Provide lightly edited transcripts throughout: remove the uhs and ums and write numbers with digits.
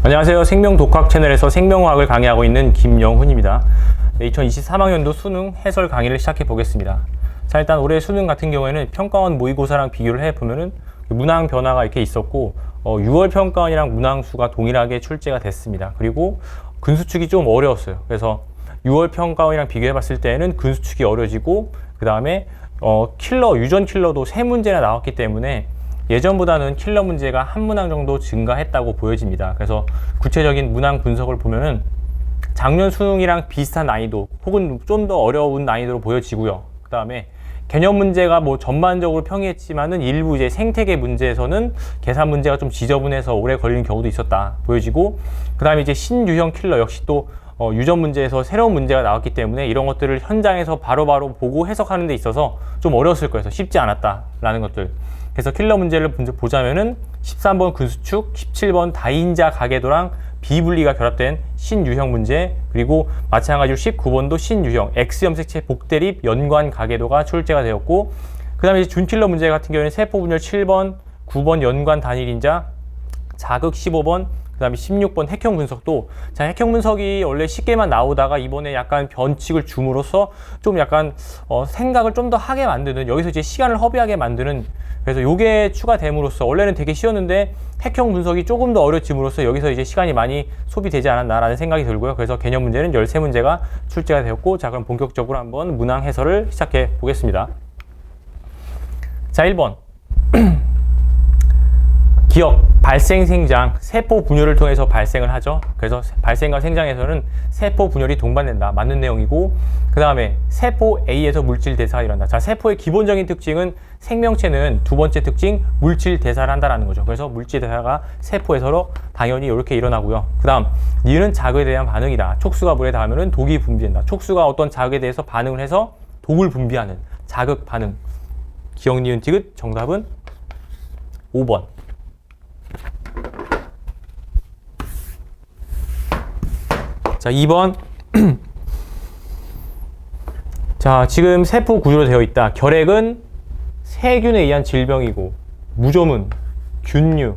안녕하세요. 생명독학 채널에서 생명화학을 강의하고 있는 김영훈입니다. 2023학년도 수능 해설 강의를 시작해 보겠습니다. 자, 일단 올해 수능 같은 경우에는 평가원 모의고사랑 비교를 해보면은 문항 변화가 이렇게 있었고 6월 평가원이랑 문항수가 동일하게 출제가 됐습니다. 그리고 근수축이 좀 어려웠어요. 그래서 6월 평가원이랑 비교해 봤을 때는 근수축이 어려지고 그 다음에 유전 킬러도 3문제나 나왔기 때문에 예전보다는 킬러 문제가 한 문항 정도 증가했다고 보여집니다. 그래서 구체적인 문항 분석을 보면은 작년 수능이랑 비슷한 난이도 혹은 좀 더 어려운 난이도로 보여지고요. 그 다음에 개념 문제가 뭐 전반적으로 평이했지만은 일부 이제 생태계 문제에서는 계산 문제가 좀 지저분해서 오래 걸리는 경우도 있었다 보여지고, 그 다음에 이제 신유형 킬러 역시 또 유전 문제에서 새로운 문제가 나왔기 때문에 이런 것들을 현장에서 바로바로 보고 해석하는 데 있어서 좀 어려웠을 거여서 쉽지 않았다라는 것들. 그래서 킬러 문제를 보자면은 13번 근수축, 17번 다인자 가계도랑 비분리가 결합된 신유형 문제, 그리고 마찬가지로 19번도 신유형 X염색체 복대립 연관 가계도가 출제가 되었고, 그 다음에 준킬러 문제 같은 경우에는 세포분열 7번, 9번 연관 단일인자, 자극 15번, 그 다음에 16번 핵형 분석도, 자, 핵형 분석이 원래 쉽게만 나오다가 이번에 약간 변칙을 줌으로써 좀 약간 생각을 좀 더 하게 만드는, 여기서 이제 시간을 허비하게 만드는, 그래서 요게 추가됨으로써 원래는 되게 쉬웠는데 핵형 분석이 조금 더 어려짐으로써 여기서 이제 시간이 많이 소비되지 않았나라는 생각이 들고요. 그래서 개념 문제는 13문제가 출제가 되었고, 자, 그럼 본격적으로 한번 문항 해설을 시작해 보겠습니다. 자, 1번 기억, 발생, 생장, 세포 분열을 통해서 발생을 하죠. 그래서 발생과 생장에서는 세포 분열이 동반된다. 맞는 내용이고, 그 다음에 세포 A에서 물질 대사가 일어난다. 자, 세포의 기본적인 특징은 생명체는 두 번째 특징 물질 대사를 한다라는 거죠. 그래서 물질 대사가 세포에서 당연히 이렇게 일어나고요. 그 다음 니은 자극에 대한 반응이다. 촉수가 물에 닿으면 독이 분비된다. 촉수가 어떤 자극에 대해서 반응을 해서 독을 분비하는 자극 반응. 기억, 니은, 디귿. 정답은 5번. 자, 2번. 자, 지금 세포 구조로 되어 있다. 결핵은 세균에 의한 질병이고, 무좀은 균류,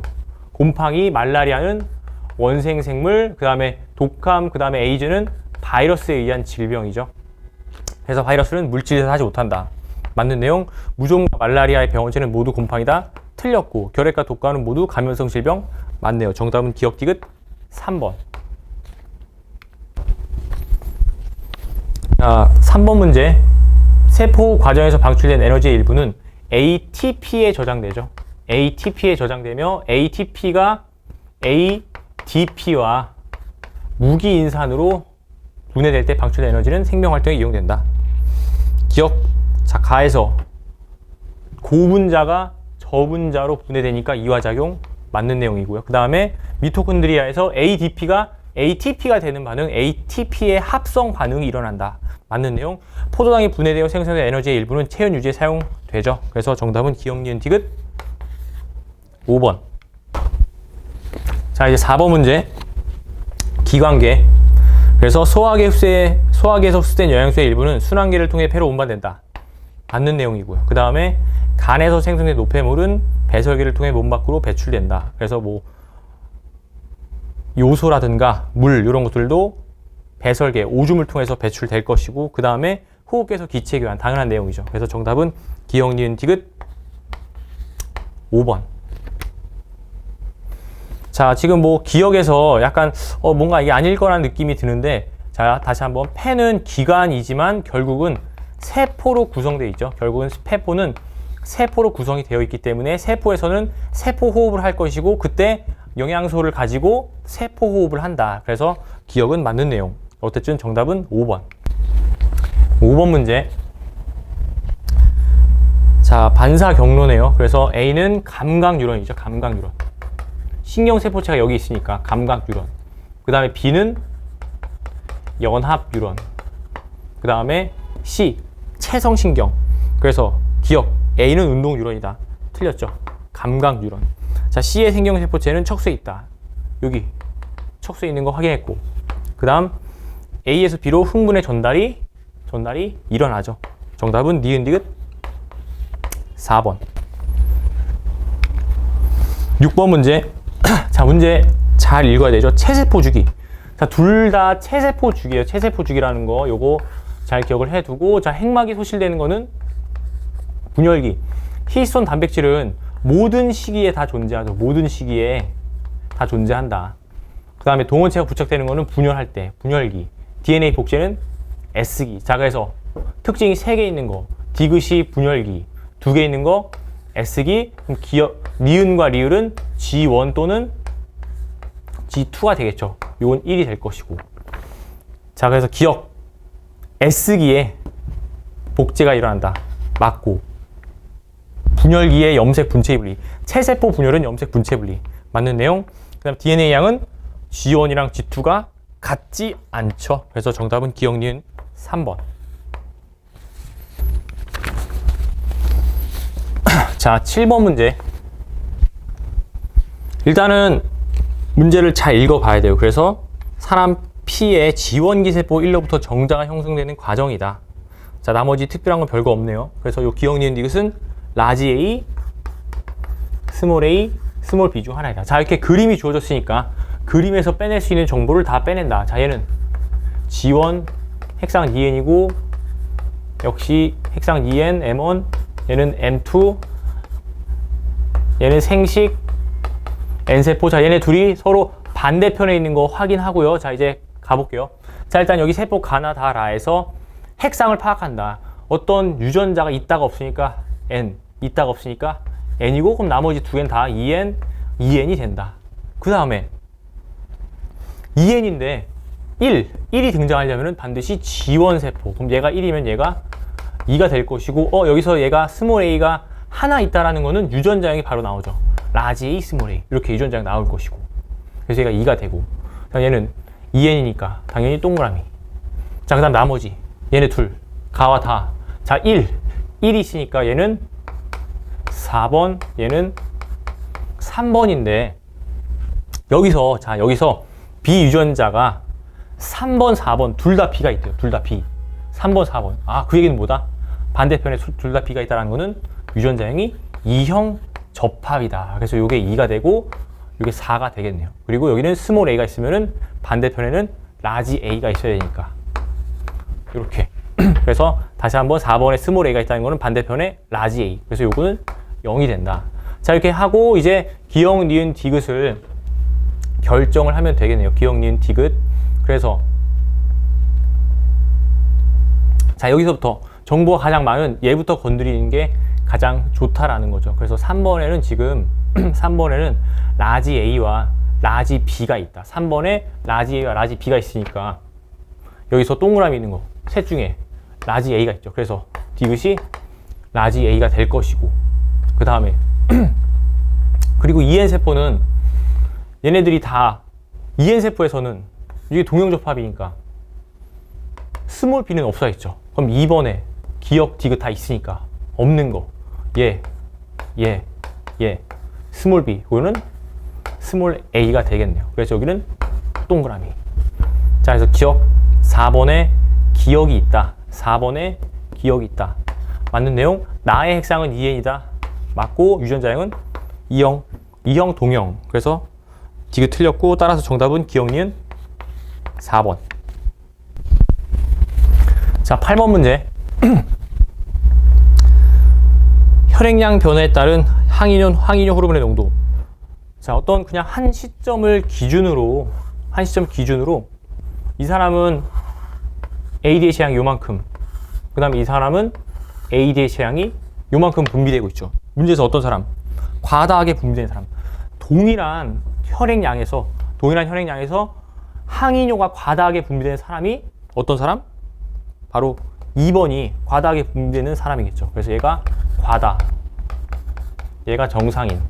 곰팡이, 말라리아는 원생생물, 그 다음에 독감, 그 다음에 에이즈는 바이러스에 의한 질병이죠. 그래서 바이러스는 물질에서 하지 못한다. 맞는 내용. 무좀과 말라리아의 병원체는 모두 곰팡이다. 틀렸고, 결핵과 독감은 모두 감염성 질병. 맞네요. 정답은 기억, 디귿 3번. 자, 3번 문제. 세포 과정에서 방출된 에너지의 일부는 ATP에 저장되죠. ATP에 저장되며 ATP가 ADP와 무기인산으로 분해될 때 방출된 에너지는 생명활동에 이용된다. 기억. 자, 가에서 고분자가 저분자로 분해되니까 이화작용. 맞는 내용이고요. 그 다음에 미토콘드리아에서 ADP가 ATP가 되는 반응, ATP의 합성 반응이 일어난다. 맞는 내용. 포도당이 분해되어 생성된 에너지의 일부는 체온 유지에 사용되죠. 그래서 정답은 기억, 니은, 디귿 5번. 자, 이제 4번 문제. 기관계. 그래서 소화기에서 흡수된 영양소의 일부는 순환계를 통해 폐로 운반된다. 맞는 내용이고요. 그 다음에 간에서 생성된 노폐물은 배설계를 통해 몸 밖으로 배출된다. 그래서 뭐 요소라든가 물 이런 것들도 배설계, 오줌을 통해서 배출될 것이고, 그 다음에 호흡기에서 기체 교환, 당연한 내용이죠. 그래서 정답은 기억, 니은, 디귿 5번. 자, 지금 뭐 기억에서 약간 뭔가 이게 아닐 거라는 느낌이 드는데, 자, 다시 한번. 폐는 기관이지만 결국은 세포로 구성되어 있죠. 결국은 세포는 세포로 구성이 되어 있기 때문에 세포에서는 세포 호흡을 할 것이고, 그때 영양소를 가지고 세포 호흡을 한다. 그래서 기억은 맞는 내용. 어쨌든 정답은 5번. 5번 문제. 자, 반사 경로네요. 그래서 A는 감각 뉴런이죠. 감각 뉴런. 신경세포체가 여기 있으니까 감각 뉴런. 그 다음에 B는 연합 뉴런. 그 다음에 C, 체성신경. 그래서 기억. A는 운동 뉴런이다. 틀렸죠. 감각 뉴런. 자, C의 신경세포체는 척수에 있다. 여기 척수에 있는 거 확인했고, 그 다음 A에서 B로 흥분의 전달이 일어나죠. 정답은 니은, 디귿 4번. 6번 문제. 자, 문제 잘 읽어야 되죠. 체세포 주기. 자, 둘 다 체세포 주기예요. 체세포 주기라는 거 요거 잘 기억을 해두고, 자, 핵막이 소실되는 거는 분열기. 히스톤 단백질은 모든 시기에 다 존재하죠. 모든 시기에 다 존재한다. 그 다음에 동원체가 부착되는 거는 분열할 때, 분열기. DNA 복제는 S기. 자, 그래서 특징이 3개 있는 거, 디귿이 분열기, 2개 있는 거 S기. 그럼 니은과 리을은 G1 또는 G2가 되겠죠. 이건 1이 될 것이고. 자, 그래서 기억. S기에 복제가 일어난다. 맞고. 분열기에 염색 분체 분리. 체세포 분열은 염색 분체 분리. 맞는 내용. 그 다음 DNA 양은 G1이랑 G2가 같지 않죠. 그래서 정답은 기억 니은 3번. 자, 7번 문제. 일단은 문제를 잘 읽어봐야 돼요. 그래서 사람 피에 지원기세포 1로부터 정자가 형성되는 과정이다. 자, 나머지 특별한 건 별거 없네요. 그래서 요 기억 니은 디귿은 라지 A, 스몰 a, 스몰 b 중 하나이다. 자, 이렇게 그림이 주어졌으니까 그림에서 빼낼 수 있는 정보를 다 빼낸다. 자, 얘는 G1 핵상 DN이고 역시 핵상 DN, M1, 얘는 M2, 얘는 생식, N세포. 자, 얘네 둘이 서로 반대편에 있는 거 확인하고요. 자, 이제 가볼게요. 자, 일단 여기 세포 가나다라에서 핵상을 파악한다. 어떤 유전자가 있다가 없으니까 N, 있다가 없으니까 N이고, 그럼 나머지 두 개는 다 2N, 2N이 된다. 그 다음에 2N인데 1이 등장하려면 반드시 G1 세포. 그럼 얘가 1이면 얘가 2가 될 것이고, 여기서 얘가 스몰 a가 하나 있다라는 거는 유전자형이 바로 나오죠. 라지 A, 스몰 a. 이렇게 유전자가 나올 것이고. 그래서 얘가 2가 되고. 자, 얘는 2N이니까 당연히 동그라미. 자, 그 다음 나머지. 얘네 둘. 가와 다. 자, 1이 있으니까 얘는 4번, 얘는 3번인데, 여기서 B 유전자가 3번, 4번 둘 다 B가 있대요. 둘 다 B. 3번, 4번. 아, 그 얘기는 뭐다? 반대편에 둘 다 B가 있다는 거는 유전자형이 2형 접합이다. 그래서 이게 2가 되고 이게 4가 되겠네요. 그리고 여기는 스몰 a가 있으면은 반대편에는 라지 a가 있어야 되니까. 이렇게. 그래서 다시 한번 4번에 스몰 a가 있다는 거는 반대편에 라지 a. 그래서 요거는 0이 된다. 자, 이렇게 하고 이제 기억, 니은, 디귿을 결정을 하면 되겠네요. 기억, 니은, 디귿. 그래서 자, 여기서부터 정보가 가장 많은 얘부터 건드리는 게 가장 좋다라는 거죠. 그래서 3번에는 지금 3번에는 라지 A와 라지 B가 있다. 3번에 라지 A와 라지 B가 있으니까 여기서 동그라미 있는 거 셋 중에 라지 A가 있죠. 그래서 디귿이 라지 A가 될 것이고, 그 다음에 그리고 EN세포는 얘네들이 다 EN세포에서는 이게 동형접합이니까 스몰 b는 없어 있죠. 그럼 2번에 기억, 디귿 다 있으니까 없는 거 얘, 스몰 b, 이거는 스몰 a가 되겠네요. 그래서 여기는 동그라미. 자, 그래서 기억 4번에 기억이 있다. 4번에 기억이 있다. 맞는 내용. 나의 핵상은 2N이다. 맞고 유전자형은 2형 동형. 그래서 디귿 틀렸고, 따라서 정답은 기억 니은 4번. 자, 8번 문제. 혈액량 변화에 따른 항이뇨 호르몬의 농도. 자, 어떤 그냥 한 시점 기준으로 이 사람은 ADH 향이 요만큼, 그 다음에 이 사람은 ADH 향이 요만큼 분비되고 있죠. 문제에서 어떤 사람? 과다하게 분비되는 사람. 동일한 혈액량에서 항이뇨가 과다하게 분비되는 사람이 어떤 사람? 바로 2번이 과다하게 분비되는 사람이겠죠. 그래서 얘가 과다, 얘가 정상인.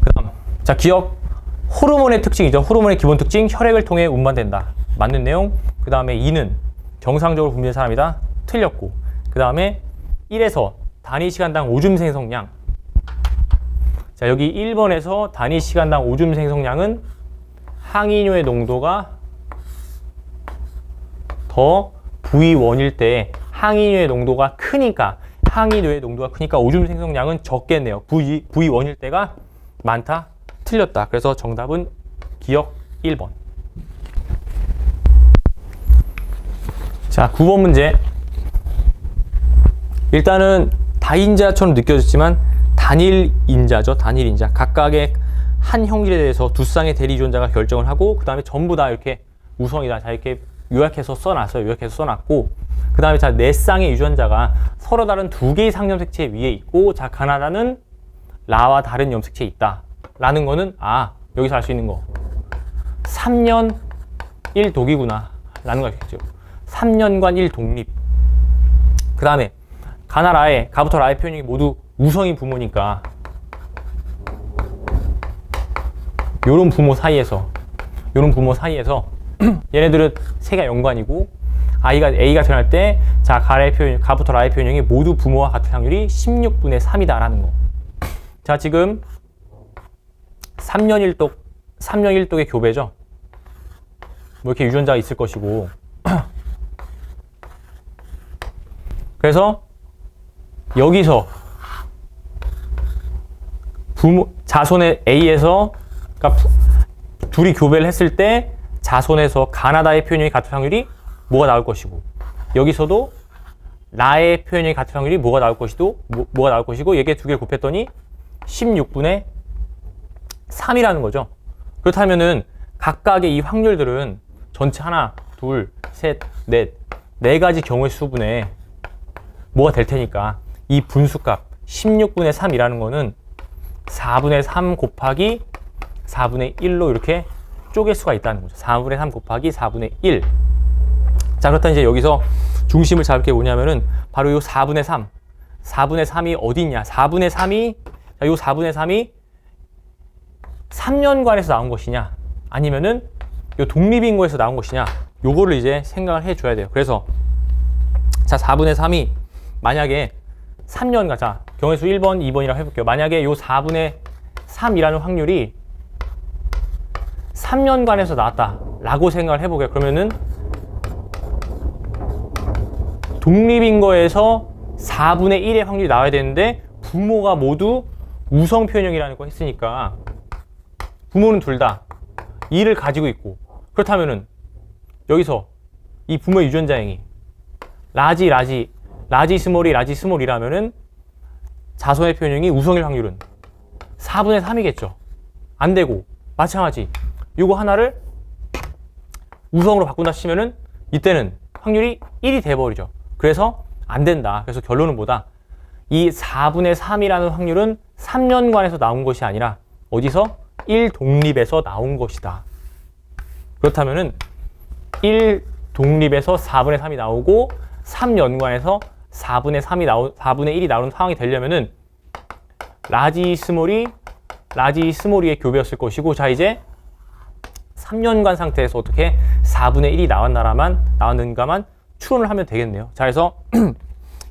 그 다음, 자, 기억. 호르몬의 특징이죠. 호르몬의 기본 특징, 혈액을 통해 운반된다. 맞는 내용. 그 다음에 2는 정상적으로 분비된 사람이다. 틀렸고. 그 다음에 1에서 단위 시간당 오줌 생성량. 자, 여기 1번에서 단위 시간당 오줌 생성량은 항이뇨의 농도가 더 V1일 때 항이뇨의 농도가 크니까 오줌 생성량은 적겠네요. V1일 때가 많다, 틀렸다. 그래서 정답은 기억 1번. 자, 9번 문제. 일단은 다인자처럼 느껴졌지만 단일인자죠. 단일인자. 각각의 한 형질에 대해서 두 쌍의 대리 유전자가 결정을 하고 그 다음에 전부 다 이렇게 우성이다. 자, 이렇게 요약해서 써놨어요. 요약해서 써놨고 그 다음에 자, 네 쌍의 유전자가 서로 다른 두 개의 상염색체 위에 있고 자, 가나다는 라와 다른 염색체에 있다. 라는 거는 여기서 알 수 있는 거 3년 1독이구나 라는 거 알겠죠. 3년간 1독립. 그 다음에 가나라의 가부터 라의 표현이 모두 우성인 부모니까 요런 부모 사이에서 얘네들은 세 개가 연관이고 A가 태어날 때 자, 가부터 라의 표현형이 모두 부모와 같은 확률이 16분의 3이다 라는 거. 자, 지금 3년 1독의 교배죠. 뭐 이렇게 유전자가 있을 것이고 그래서 여기서 자손의 A에서 그러니까 둘이 교배를 했을 때 자손에서 가나다의 표현형이 같은 확률이 뭐가 나올 것이고 여기서도 라의 표현형이 같은 확률이 뭐가 나올 것이고 얘게 두 개를 곱했더니 16분의 3이라는 거죠. 그렇다면은 각각의 이 확률들은 전체 하나, 둘, 셋, 네 가지 경우의 수분에 뭐가 될 테니까 이 분수값 16분의 3이라는 거는 4분의 3 곱하기 4분의 1로 이렇게 쪼갤 수가 있다는 거죠. 4분의 3 곱하기 4분의 1. 자, 그렇다면 이제 여기서 중심을 잡을 게 뭐냐면은 바로 요 4분의 3. 4분의 3이 어디 있냐? 4분의 3이 자, 요 4분의 3이 3년간에서 나온 것이냐? 아니면은 요 독립인거에서 나온 것이냐? 요거를 이제 생각을 해 줘야 돼요. 그래서 자, 4분의 3이 만약에 3년간 자, 경우의 수 1번, 2번이라고 해 볼게요. 만약에 요 4분의 3이라는 확률이 3년간에서 나왔다 라고 생각을 해 보게요. 그러면은 독립인거에서 4분의 1의 확률이 나와야 되는데 부모가 모두 우성 표현형이라는 거 했으니까 부모는 둘 다 2를 가지고 있고 그렇다면은 여기서 이 부모의 유전자행이 라지 스몰이라면은 자손의 표현형이 우성일 확률은 4분의 3이겠죠. 안 되고 마찬가지 요거 하나를 우성으로 바꾼다 치면은 이때는 확률이 1이 돼버리죠. 그래서 안 된다. 그래서 결론은 뭐다? 이 4분의 3이라는 확률은 3년간에서 나온 것이 아니라 어디서? 1독립에서 나온 것이다. 그렇다면은 1독립에서 4분의 3이 나오고 3년간에서 4분의 1이 나오는 상황이 되려면은 라지 스몰이의 교배였을 것이고 자 이제 3년간 상태에서 어떻게 4분의 1이 나왔는가만 추론을 하면 되겠네요. 자, 그래서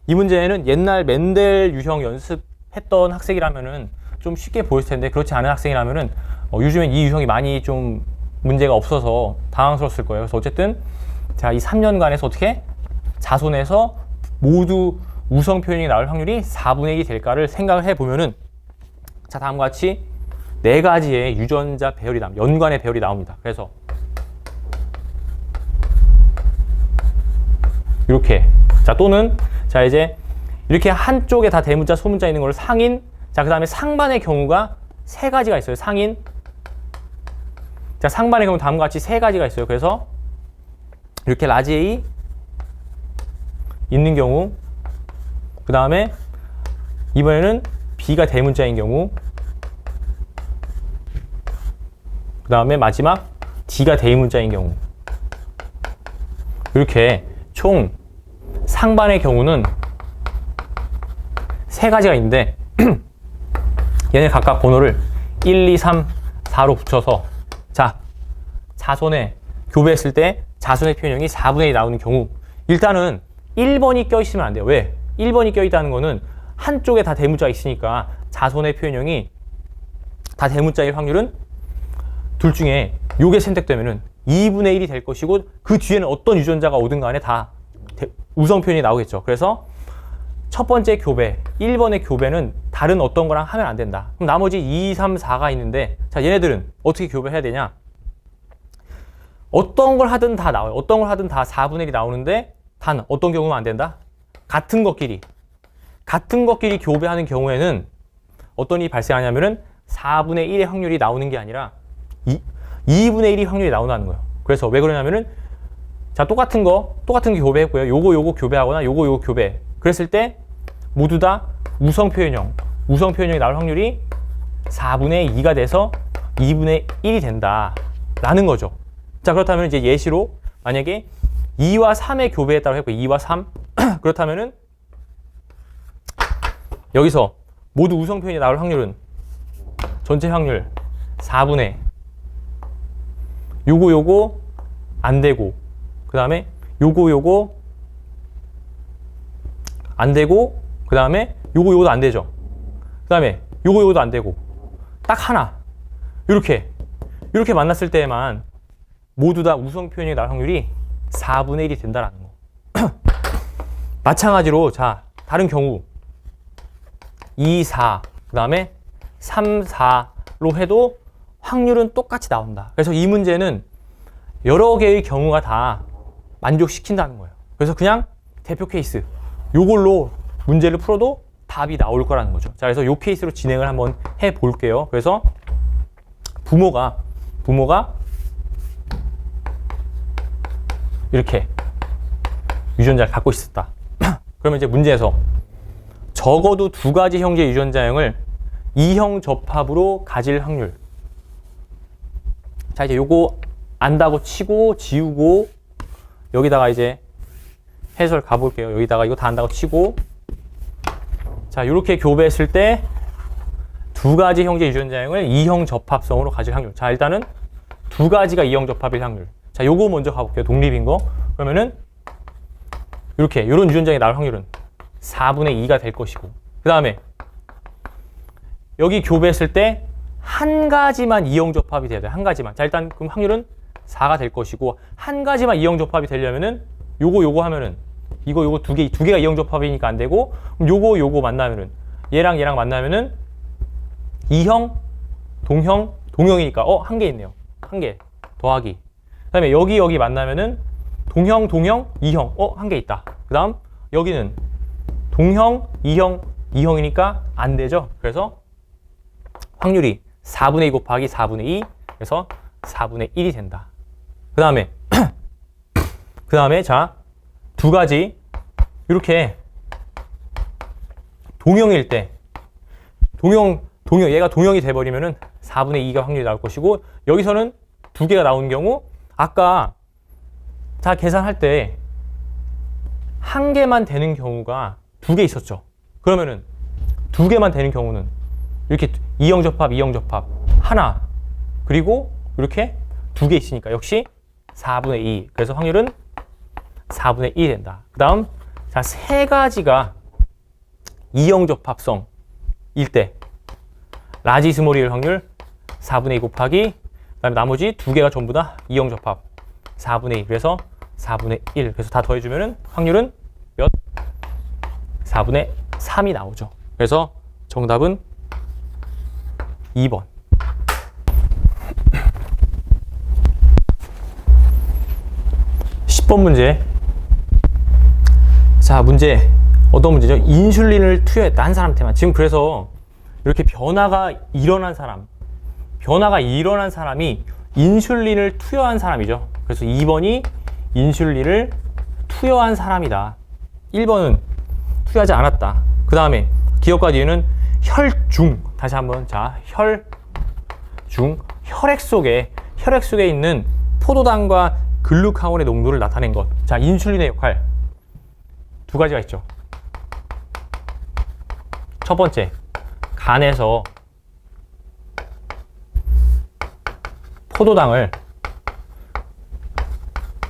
이 문제는 옛날 멘델 유형 연습했던 학생이라면은 좀 쉽게 보였을 텐데 그렇지 않은 학생이라면은 요즘엔 이 유형이 많이 좀 문제가 없어서 당황스러웠을 거예요. 그래서 어쨌든 자, 이 3년간에서 어떻게 자손에서 모두 우성 표현이 나올 확률이 4분의 1이 될까를 생각을 해보면은 자, 다음과 같이 네 가지의 유전자 배열이 연관의 배열이 나옵니다. 그래서 이렇게 자 또는 자 이제 이렇게 한쪽에 다 대문자 소문자 있는 걸 상인 자 그 다음에 상반의 경우가 세 가지가 있어요. 상인 자 상반의 경우 다음과 같이 세 가지가 있어요. 그래서 이렇게 라지 A 있는 경우 그 다음에 이번에는 B가 대문자인 경우 그 다음에 마지막 D가 대문자인 경우 이렇게 총 상반의 경우는 세 가지가 있는데 얘네 각각 번호를 1, 2, 3, 4로 붙여서 자 자손에 교배했을 때 자손의 표현형이 4분의 1이 나오는 경우 일단은 1번이 껴있으면 안 돼요. 왜? 1번이 껴있다는 거는 한쪽에 다 대문자가 있으니까 자손의 표현형이 다 대문자일 확률은 둘 중에 요게 선택되면은 2분의 1이 될 것이고 그 뒤에는 어떤 유전자가 오든 간에 다 우성 표현이 나오겠죠. 그래서 첫 번째 교배, 1번의 교배는 다른 어떤 거랑 하면 안 된다. 그럼 나머지 2, 3, 4가 있는데, 자, 얘네들은 어떻게 교배해야 되냐? 어떤 걸 하든 다 나와요. 어떤 걸 하든 다 4분의 1이 나오는데, 단 어떤 경우는 안 된다? 같은 것끼리 교배하는 경우에는 어떤 일이 발생하냐면은 4분의 1의 확률이 나오는 게 아니라 2분의 1의 확률이 나온다는 거예요. 그래서 왜 그러냐면은, 자, 똑같은 게 교배했고요. 요거 교배하거나 요거 교배. 그랬을 때 모두 다 우성 표현형이 나올 확률이 4분의 2가 돼서 2분의 1이 된다라는 거죠. 자, 그렇다면 이제 예시로 만약에 2와 3의 교배했다고 했고 2와 3 그렇다면은 여기서 모두 우성 표현이 나올 확률은 전체 확률 4분의 요거 안 되고 그 다음에 요거 안 되고 그 다음에 요거도 안 되죠. 그 다음에 요거도 안 되고 딱 하나 이렇게 만났을 때에만 모두 다 우성 표현이 나올 확률이 4분의 1이 된다라는 거. 마찬가지로 자 다른 경우 2, 4 그 다음에 3, 4로 해도 확률은 똑같이 나온다. 그래서 이 문제는 여러 개의 경우가 다 만족시킨다는 거예요. 그래서 그냥 대표 케이스 요걸로 문제를 풀어도 답이 나올 거라는 거죠. 자, 그래서 요 케이스로 진행을 한번 해 볼게요. 그래서 부모가 이렇게 유전자를 갖고 있었다. 그러면 이제 문제에서 적어도 두 가지 형제 유전자형을 이형 접합으로 가질 확률. 자, 이제 요거 안다고 치고 지우고 여기다가 이제 해설 가볼게요. 여기다가 이거 다 안다고 치고 자, 요렇게 교배했을 때 두 가지 형제 유전자형을 이형 접합성으로 가질 확률. 자, 일단은 두 가지가 이형 접합일 확률. 자, 요거 먼저 가볼게요. 독립인 거. 그러면은 이렇게 요런 유전자형이 나올 확률은 4분의 2가 될 것이고 그 다음에 여기 교배했을 때 한 가지만 이형 접합이 돼야 돼요. 한 가지만. 자, 일단 그럼 확률은 4가 될 것이고 한 가지만 이형 접합이 되려면은 요거 하면은 이거 두 개가 이형 접합이니까 안 되고 그럼 요거 만나면은 얘랑 만나면은 이형, 동형이니까 한 개 있네요. 한 개 더하기. 그다음에 여기 만나면은 동형, 이형 한 개 있다. 그다음 여기는 동형, 이형이니까 안 되죠. 그래서 확률이 4분의 2 곱하기 4분의 2 그래서 4분의 1이 된다. 그 다음에 자, 두 가지 이렇게 동형일 때 얘가 동형이 돼버리면은 4분의 2가 확률이 나올 것이고 여기서는 두 개가 나온 경우 아까 다 계산할 때 한 개만 되는 경우가 두 개 있었죠. 그러면은 두 개만 되는 경우는 이렇게 이형 접합 하나 그리고 이렇게 두 개 있으니까 역시 4분의 2 그래서 확률은 4분의 1이 된다. 그 다음 자, 세 가지가 이형 접합성일 때 라지 스몰일 확률 4분의 2 곱하기 그 다음에 나머지 두 개가 전부 다 이형 접합 4분의 2 그래서 4분의 1 그래서 다 더해주면은 확률은 몇? 4분의 3이 나오죠. 그래서 정답은 2번. 문제. 자, 문제. 어떤 문제죠? 인슐린을 투여했다. 한 사람한테만. 지금 그래서 이렇게 변화가 일어난 사람이 인슐린을 투여한 사람이죠. 그래서 2번이 인슐린을 투여한 사람이다. 1번은 투여하지 않았다. 그 다음에 기억과 뒤에는 혈중. 다시 한번. 자, 혈중. 혈액 속에 있는 포도당과 글루카곤의 농도를 나타낸 것. 자, 인슐린의 역할 두 가지가 있죠. 첫 번째, 간에서 포도당을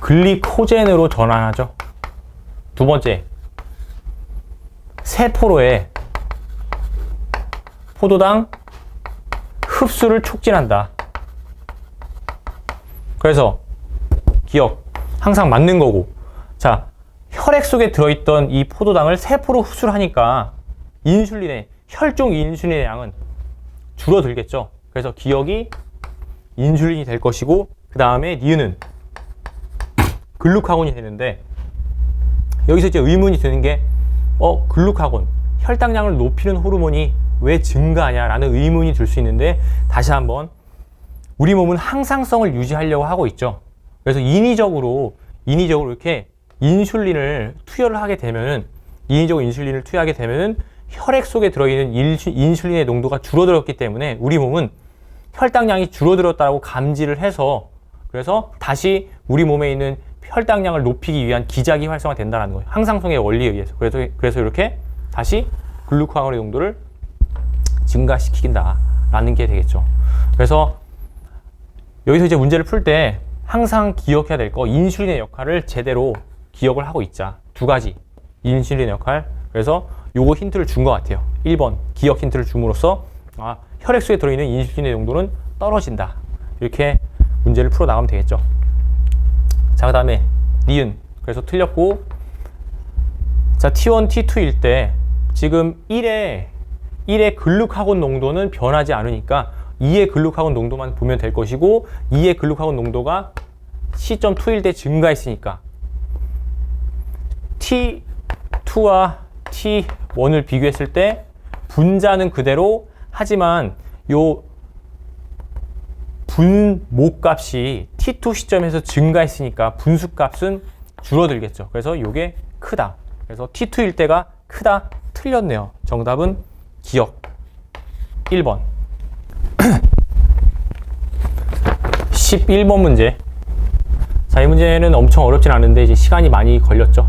글리코젠으로 전환하죠. 두 번째, 세포로의 포도당 흡수를 촉진한다. 그래서 기억, 항상 맞는 거고. 자, 혈액 속에 들어있던 이 포도당을 세포로 흡수를 하니까 인슐린의 혈중 인슐린의 양은 줄어들겠죠. 그래서 기억이 인슐린이 될 것이고, 그 다음에 니은은 글루카곤이 되는데, 여기서 이제 의문이 드는 게 글루카곤, 혈당량을 높이는 호르몬이 왜 증가하냐라는 의문이 들 수 있는데, 다시 한번 우리 몸은 항상성을 유지하려고 하고 있죠. 그래서 인위적으로 이렇게 인슐린을 투여하게 되면은 혈액 속에 들어있는 인슐린의 농도가 줄어들었기 때문에 우리 몸은 혈당량이 줄어들었다고 감지를 해서, 그래서 다시 우리 몸에 있는 혈당량을 높이기 위한 기작이 활성화된다는 거예요. 항상성의 원리에 의해서. 그래서 이렇게 다시 글루카곤의 농도를 증가시킨다라는 게 되겠죠. 그래서 여기서 이제 문제를 풀 때 항상 기억해야 될 거, 인슐린의 역할을 제대로 기억을 하고 있자. 두 가지 인슐린의 역할. 그래서 요거 힌트를 준 것 같아요. 1번 기억 힌트를 줌으로써 혈액 속에 들어있는 인슐린의 농도는 떨어진다. 이렇게 문제를 풀어 나가면 되겠죠. 자, 그 다음에 니은. 그래서 틀렸고, 자, T1, T2일 때 지금 1의 글루카곤 농도는 변하지 않으니까 2의 글루카곤 농도만 보면 될 것이고, 2의 글루카곤 농도가 C.2일 때 증가했으니까 T2와 T1을 비교했을 때 분자는 그대로, 하지만 요 분모값이 T2 시점에서 증가했으니까 분수값은 줄어들겠죠. 그래서 요게 크다. 그래서 T2일 때가 크다. 틀렸네요. 정답은 기억 1번. 11번 문제. 자, 이 문제는 엄청 어렵진 않은데 이제 시간이 많이 걸렸죠.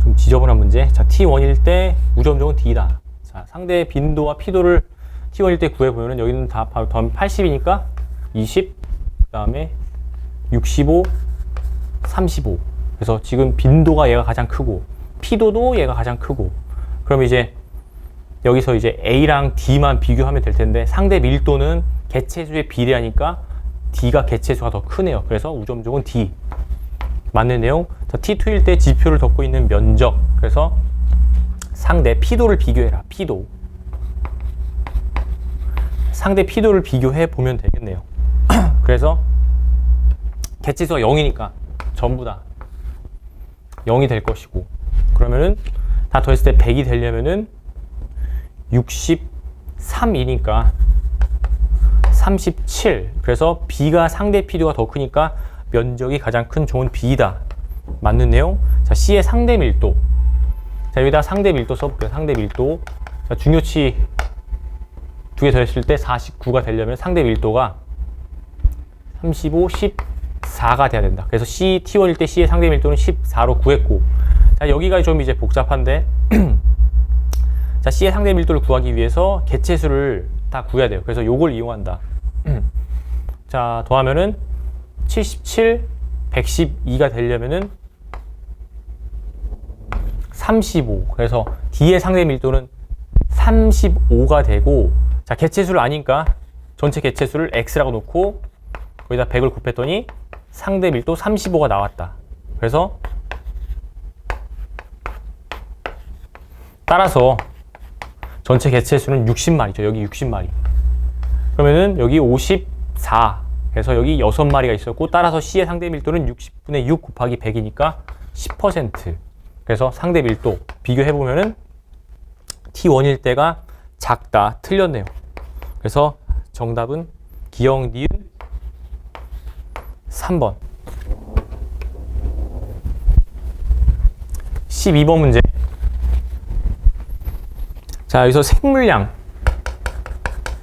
좀 지저분한 문제. 자, T1일 때 우점종은 D다. 자, 상대의 빈도와 피도를 T1일 때 구해보면 여기는 다 더하면 80이니까 20, 그 다음에 65, 35. 그래서 지금 빈도가 얘가 가장 크고 피도도 얘가 가장 크고, 그럼 이제 여기서 이제 A랑 D만 비교하면 될 텐데, 상대 밀도는 개체수에 비례하니까 D가 개체수가 더 크네요. 그래서 우점종은 D. 맞는 내용. 자, T2일 때 지표를 덮고 있는 면적. 그래서 상대 피도를 비교해라. 피도. 상대 피도를 비교해 보면 되겠네요. 그래서 개체수가 0이니까 전부 다 0이 될 것이고, 그러면은 다 더했을 때 100이 되려면은 63이니까 37. 그래서 B가 상대 피도가 더 크니까 면적이 가장 큰 종은 B다. 맞는 내용. 자, C의 상대 밀도. 자, 여기다 상대 밀도 써볼게요. 상대 밀도. 자, 중요치 두 개 더했을 때 49가 되려면 상대 밀도가 35, 14가 돼야 된다. 그래서 T1일 때 C의 상대 밀도는 14로 구했고, 자, 여기가 좀 이제 복잡한데 자, C의 상대 밀도를 구하기 위해서 개체수를 다 구해야 돼요. 그래서 요걸 이용한다. 자, 더하면은 77, 112가 되려면은 35. 그래서 D의 상대 밀도는 35가 되고, 자, 개체수를 아니까 전체 개체수를 X라고 놓고 거기다 100을 곱했더니 상대 밀도 35가 나왔다. 그래서 따라서 전체 개체수는 60마리죠. 여기 60마리. 그러면은 여기 54. 그래서 여기 6마리가 있었고, 따라서 C의 상대 밀도는 60분의 6 곱하기 100이니까 10%. 그래서 상대 밀도 비교해보면은 T1일 때가 작다. 틀렸네요. 그래서 정답은 기억 니은 3번. 12번 문제. 자, 여기서 생물량.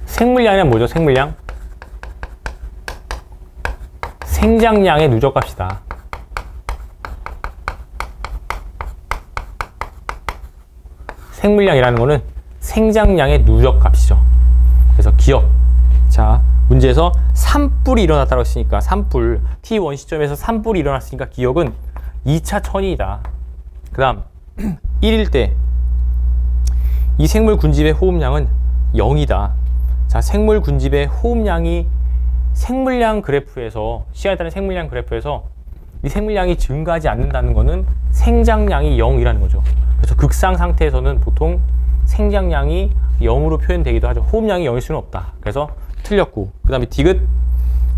생물량이 뭐죠? 생물량? 생장량의 누적값이다. 생물량이라는 거는 생장량의 누적값이죠. 그래서 기억. 자, 문제에서 산불이 일어났다고 했으니까 산불, T1 시점에서 산불이 일어났으니까 기억은 2차 천이다. 그 다음 1일 때 이 생물 군집의 호흡량은 0이다. 자, 생물 군집의 호흡량이 생물량 그래프에서, 시간에 따른 생물량 그래프에서 이 생물량이 증가하지 않는다는 거는 생장량이 0이라는 거죠. 그래서 극상 상태에서는 보통 생장량이 0으로 표현되기도 하죠. 호흡량이 0일 수는 없다. 그래서 틀렸고, 그 다음에 디귿.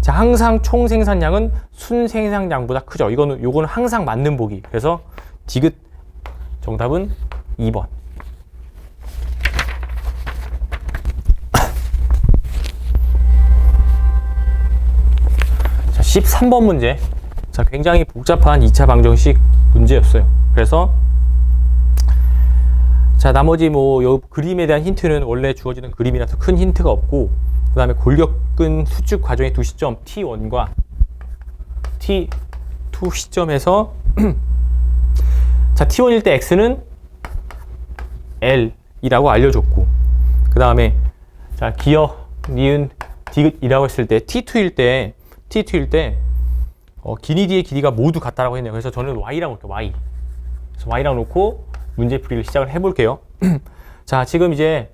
자, 항상 총 생산량은 순생산량보다 크죠. 요거는 항상 맞는 보기. 그래서 디귿 정답은 2번. 자, 13번 문제. 자, 굉장히 복잡한 2차 방정식 문제였어요. 그래서 자, 나머지 요 그림에 대한 힌트는 원래 주어지는 그림이라서 큰 힌트가 없고, 그 다음에 골격근 수축 과정의 두 시점 T1과 T2 시점에서 자, T1일 때 X는 L이라고 알려줬고, 그 다음에 자, 기역, 니은, 디귿이라고 했을 때 T2일 때 길이의 길이가 모두 같다라고 했네요. 그래서 저는 Y라고 놓을게요. Y. 그래서 Y라고 놓고 문제 풀이를 시작을 해볼게요. 자, 지금 이제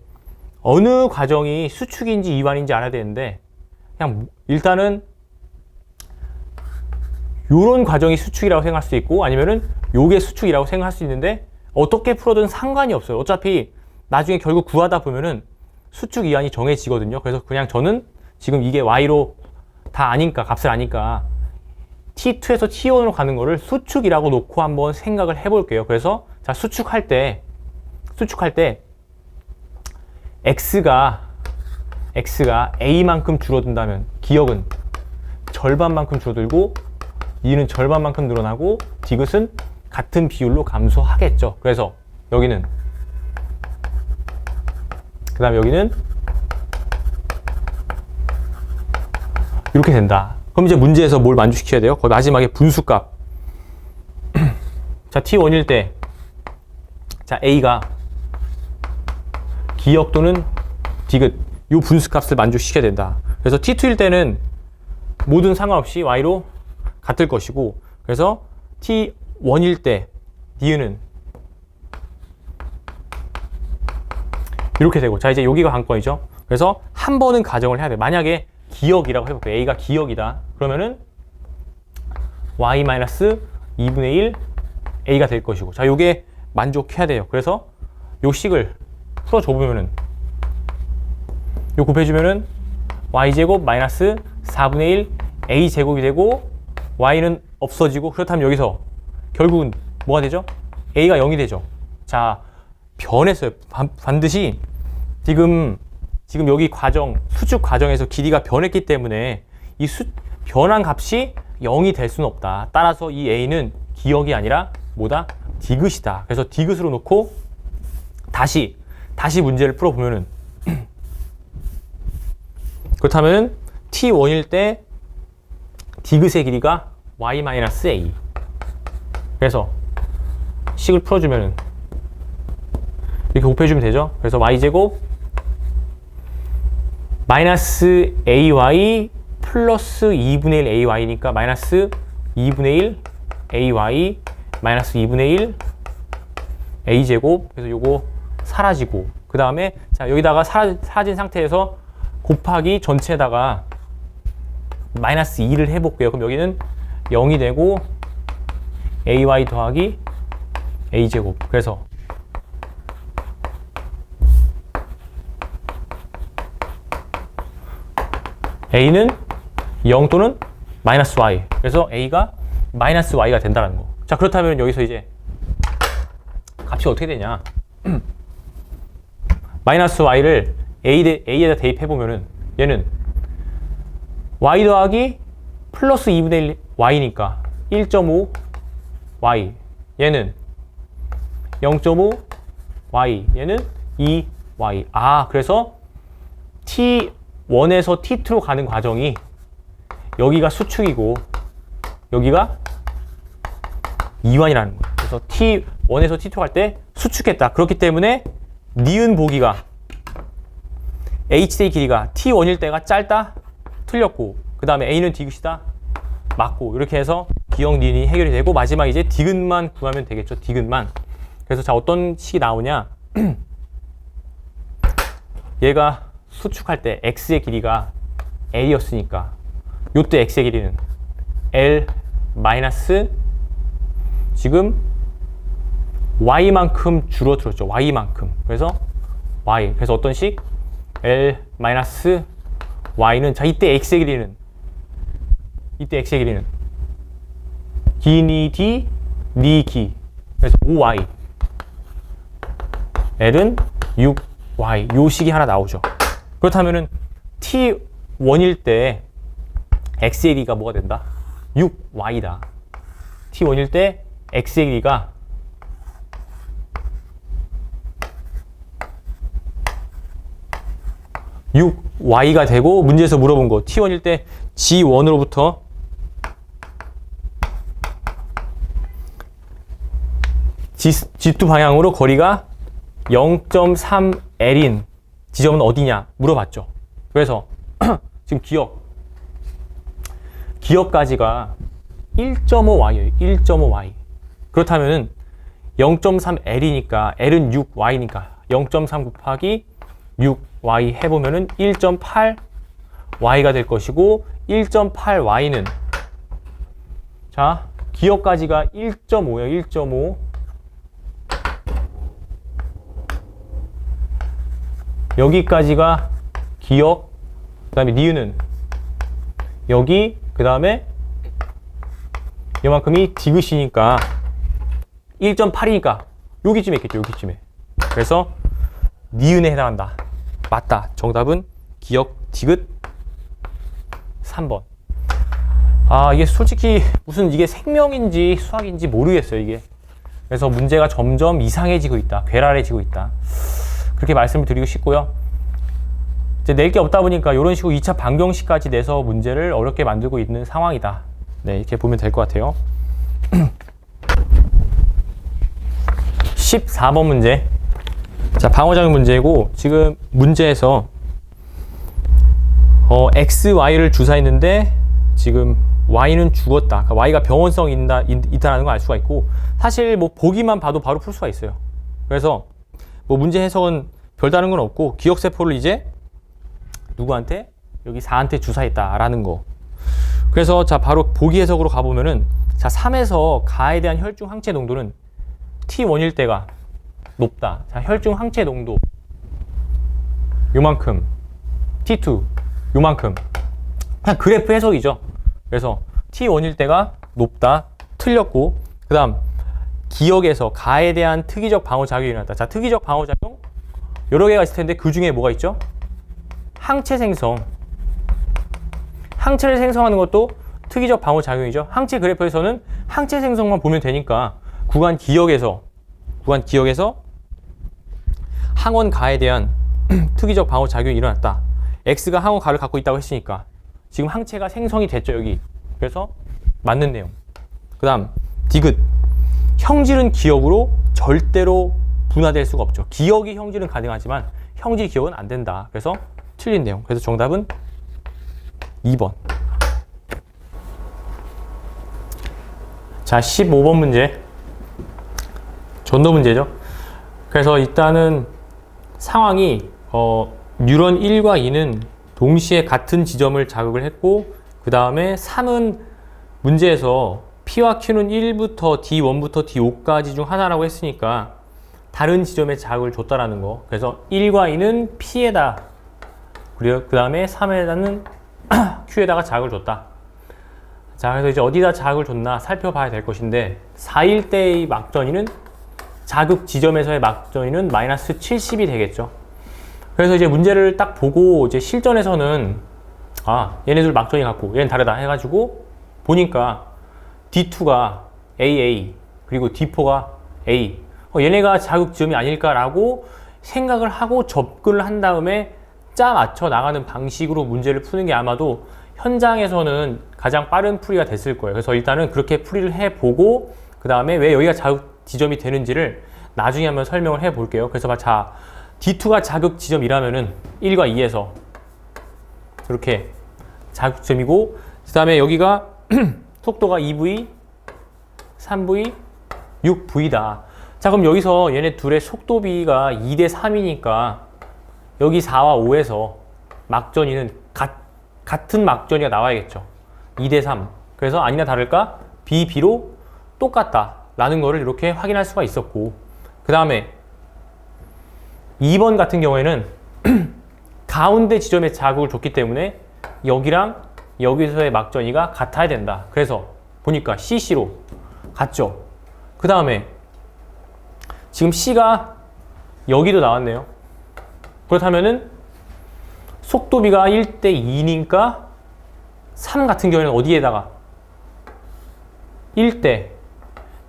어느 과정이 수축인지 이완인지 알아야 되는데, 그냥 일단은 요런 과정이 수축이라고 생각할 수 있고, 아니면은 요게 수축이라고 생각할 수 있는데, 어떻게 풀어든 상관이 없어요. 어차피 나중에 결국 구하다 보면은 수축 이완이 정해지거든요. 그래서 그냥 저는 지금 이게 Y로 다 아니까, 값을 아니까 T2에서 T1으로 가는 거를 수축이라고 놓고 한번 생각을 해볼게요. 그래서 자, 수축할 때 X가 A만큼 줄어든다면 기역은 절반만큼 줄어들고 E는 절반만큼 늘어나고 디귿은 같은 비율로 감소하겠죠. 그래서 여기는, 그 다음에 여기는 이렇게 된다. 그럼 이제 문제에서 뭘 만족시켜야 돼요? 거의 마지막에 분수값. 자, T1일 때 자, A가 기역 또는 디귿 요 분수값을 만족시켜야 된다. 그래서 T2일 때는 모든 상관없이 Y로 같을 것이고, 그래서 T1일 때 니은은 이렇게 되고, 자, 이제 여기가 관건이죠. 그래서 한 번은 가정을 해야 돼. 만약에 기역이라고 해볼게요. A가 기역이다. 그러면은 Y-2분의 1 A가 될 것이고, 자, 요게 만족해야 돼요. 그래서 요 식을 풀어줘 보면은, 요 곱해주면은 Y제곱 마이너스 4분의 1 A제곱이 되고, Y는 없어지고, 그렇다면 여기서 결국은 뭐가 되죠? A가 0이 되죠. 자, 변했어요. 반드시 지금 여기 수축 과정에서 길이가 변했기 때문에 이 변한 값이 0이 될 수는 없다. 따라서 이 A는 기역이 아니라 뭐다? 디귿이다. 그래서 디귿으로 놓고 다시 문제를 풀어보면은 그렇다면 T1일 때 디귿의 길이가 Y-A. 그래서 식을 풀어주면은 이렇게 곱해주면 되죠. 그래서 Y제곱 마이너스 AY 플러스 2분의 1 AY니까 마이너스 2분의 1 AY 마이너스 2분의 1 A제곱. 그래서 요거 사라지고, 그 다음에 자, 여기다가 사라진 상태에서 곱하기 전체에다가 마이너스 2를 해볼게요. 그럼 여기는 0이 되고 AY 더하기 A제곱. 그래서 A는 0 또는 마이너스 Y. 그래서 A가 마이너스 Y가 된다는 거. 자, 그렇다면 여기서 이제 값이 어떻게 되냐. 마이너스 Y를 A에다 대입해보면은 얘는 Y 더하기 플러스 2분의 1 Y니까 1.5 Y. 얘는 0.5 Y. 얘는 2 Y. 아, 그래서 T1에서 T2로 가는 과정이 여기가 수축이고 여기가 이완이라는 거예요. 그래서 T1에서 T2 갈 때 수축했다. 그렇기 때문에 니은 보기가 HD의 길이가 T1일 때가 짧다? 틀렸고, 그 다음에 A는 디귿이다? 맞고, 이렇게 해서 기역 니은이 해결이 되고, 마지막 이제 디귿만 구하면 되겠죠. 디귿만. 그래서 자, 어떤 식이 나오냐. 얘가 수축할 때 X의 길이가 L이었으니까 요때 X의 길이는 L 마이너스 지금 y만큼 줄어들었죠. y만큼. 그래서 y. 그래서 어떤 식? L 마이너스 y는 자 이때 x의 길이는 기니 d 니 기. 그래서 5y. L은 6y. 요 식이 하나 나오죠. 그렇다면은 t1일 때 x의 길이가 뭐가 된다? 6y다. t1일 때 x의 길이가 6y가 되고 문제에서 물어본 거 t1일 때 g1으로부터 g2 방향으로 거리가 0.3l인 지점은 어디냐 물어봤죠. 그래서 지금 기억까지가 1.5y예요. 1.5y. 그렇다면은 0.3l이니까 l은 6y니까 0.3 곱하기 6y 해보면은 1.8y가 될 것이고 1.8y는 자 기억까지가 1.5예요. 1.5 여기까지가 기억 그 다음에 니은은 여기 그 다음에 이만큼이 디귿이니까 1.8이니까 여기쯤에 있겠죠. 여기쯤에. 그래서 니은에 해당한다. 맞다. 정답은 기억 디귿 3번. 아 이게 솔직히 무슨 이게 생명인지 수학인지 모르겠어요. 이게. 그래서 문제가 점점 이상해지고 있다. 괴랄해지고 있다. 그렇게 말씀을 드리고 싶고요. 이제 낼 게 없다 보니까 이런 식으로 2차 방정식까지 내서 문제를 어렵게 만들고 있는 상황이다. 네, 이렇게 보면 될 것 같아요. 14번 문제. 자, 방어작용 문제고 지금 문제에서 x, y를 주사했는데 지금 y는 죽었다. 그러니까 y가 병원성이 있다는 걸 알 수가 있고 사실 뭐 보기만 봐도 바로 풀 수가 있어요. 그래서 뭐 문제 해석은 별다른 건 없고 기억세포를 이제 누구한테? 여기 4한테 주사했다라는 거. 그래서 자 바로 보기 해석으로 가보면은 자 3에서 가에 대한 혈중 항체 농도는 T1일 때가 높다. 자 혈중 항체 농도 요만큼 T2 요만큼 그냥 그래프 해석이죠. 그래서 T1일 때가 높다. 틀렸고 그 다음 기억에서 가에 대한 특이적 방어작용이 일어났다. 자 특이적 방어작용 여러 개가 있을 텐데 그 중에 뭐가 있죠? 항체 생성. 항체를 생성하는 것도 특이적 방어작용이죠. 항체 그래프에서는 항체 생성만 보면 되니까 구간 기억에서 항원 가에 대한 특이적 방어작용이 일어났다. X가 항원 가를 갖고 있다고 했으니까 지금 항체가 생성이 됐죠. 여기. 그래서 맞는 내용. 그 다음 디귿. 형질은 기억으로 절대로 분화될 수가 없죠. 기억이 형질은 가능하지만 형질 기억은 안 된다. 그래서 틀린 내용. 그래서 정답은 2번. 자, 15번 문제. 전도 문제죠. 그래서 일단은 상황이 뉴런 1과 2는 동시에 같은 지점을 자극을 했고 그 다음에 3은 문제에서 P와 Q는 1부터 D1부터 D5까지 중 하나라고 했으니까 다른 지점에 자극을 줬다라는 거. 그래서 1과 2는 P에다 그리고 그 다음에 3에다는 Q에다가 자극을 줬다. 자, 그래서 이제 어디다 자극을 줬나 살펴봐야 될 것인데 4일 때의 막전이는 자극 지점에서의 막전이는 마이너스 70이 되겠죠. 그래서 이제 문제를 딱 보고 이제 실전에서는 얘네들 막전이 같고 얘는 다르다 해가지고 보니까 D2가 AA 그리고 D4가 A 얘네가 자극 지점이 아닐까라고 생각을 하고 접근을 한 다음에 짜 맞춰 나가는 방식으로 문제를 푸는 게 아마도 현장에서는 가장 빠른 풀이가 됐을 거예요. 그래서 일단은 그렇게 풀이를 해보고 그 다음에 왜 여기가 자극 지점이 되는지를 나중에 한번 설명을 해 볼게요. 그래서 자 D2가 자극 지점이라면은 1과 2에서 이렇게 자극 지점이고 그 다음에 여기가 속도가 2V, 3V, 6V다. 자 그럼 여기서 얘네 둘의 속도비가 2대 3이니까 여기 4와 5에서 막전이는 같은 막전이가 나와야겠죠. 2대 3. 그래서 아니나 다를까 B, B로 똑같다라는 거를 이렇게 확인할 수가 있었고, 그 다음에 2번 같은 경우에는 가운데 지점에 자극을 줬기 때문에 여기랑 여기서의 막전이가 같아야 된다. 그래서 보니까 CC로 같죠. 그 다음에 지금 C가 여기도 나왔네요. 그렇다면은 속도비가 1대 2니까 3 같은 경우에는 어디에다가 1대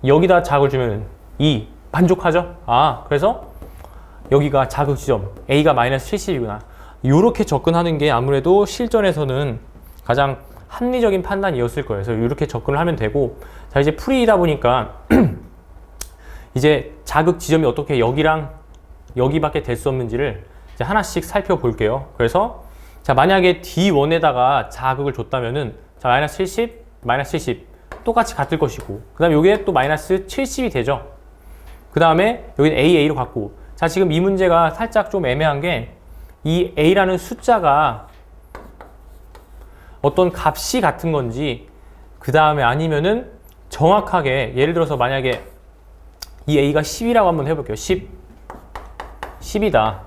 여기다 자극을 주면은 2 만족하죠? 그래서 여기가 자극 지점 A가 마이너스 70이구나. 이렇게 접근하는 게 아무래도 실전에서는 가장 합리적인 판단이었을 거예요. 그래서 이렇게 접근을 하면 되고, 자, 이제 풀이다 보니까 이제 자극 지점이 어떻게 여기랑 여기밖에 될 수 없는지를 이제 하나씩 살펴볼게요. 그래서 자, 만약에 D1에다가 자극을 줬다면은 자, 마이너스 70, 마이너스 70 똑같이 같을 것이고, 그 다음에 여기에 또 마이너스 70이 되죠. 그 다음에 여기는 AA로 갖고, 자, 지금 이 문제가 살짝 좀 애매한 게 이 A라는 숫자가 어떤 값이 같은 건지, 그 다음에 아니면은 정확하게 예를 들어서 만약에 이 A가 10이라고 한번 해볼게요. 10이다.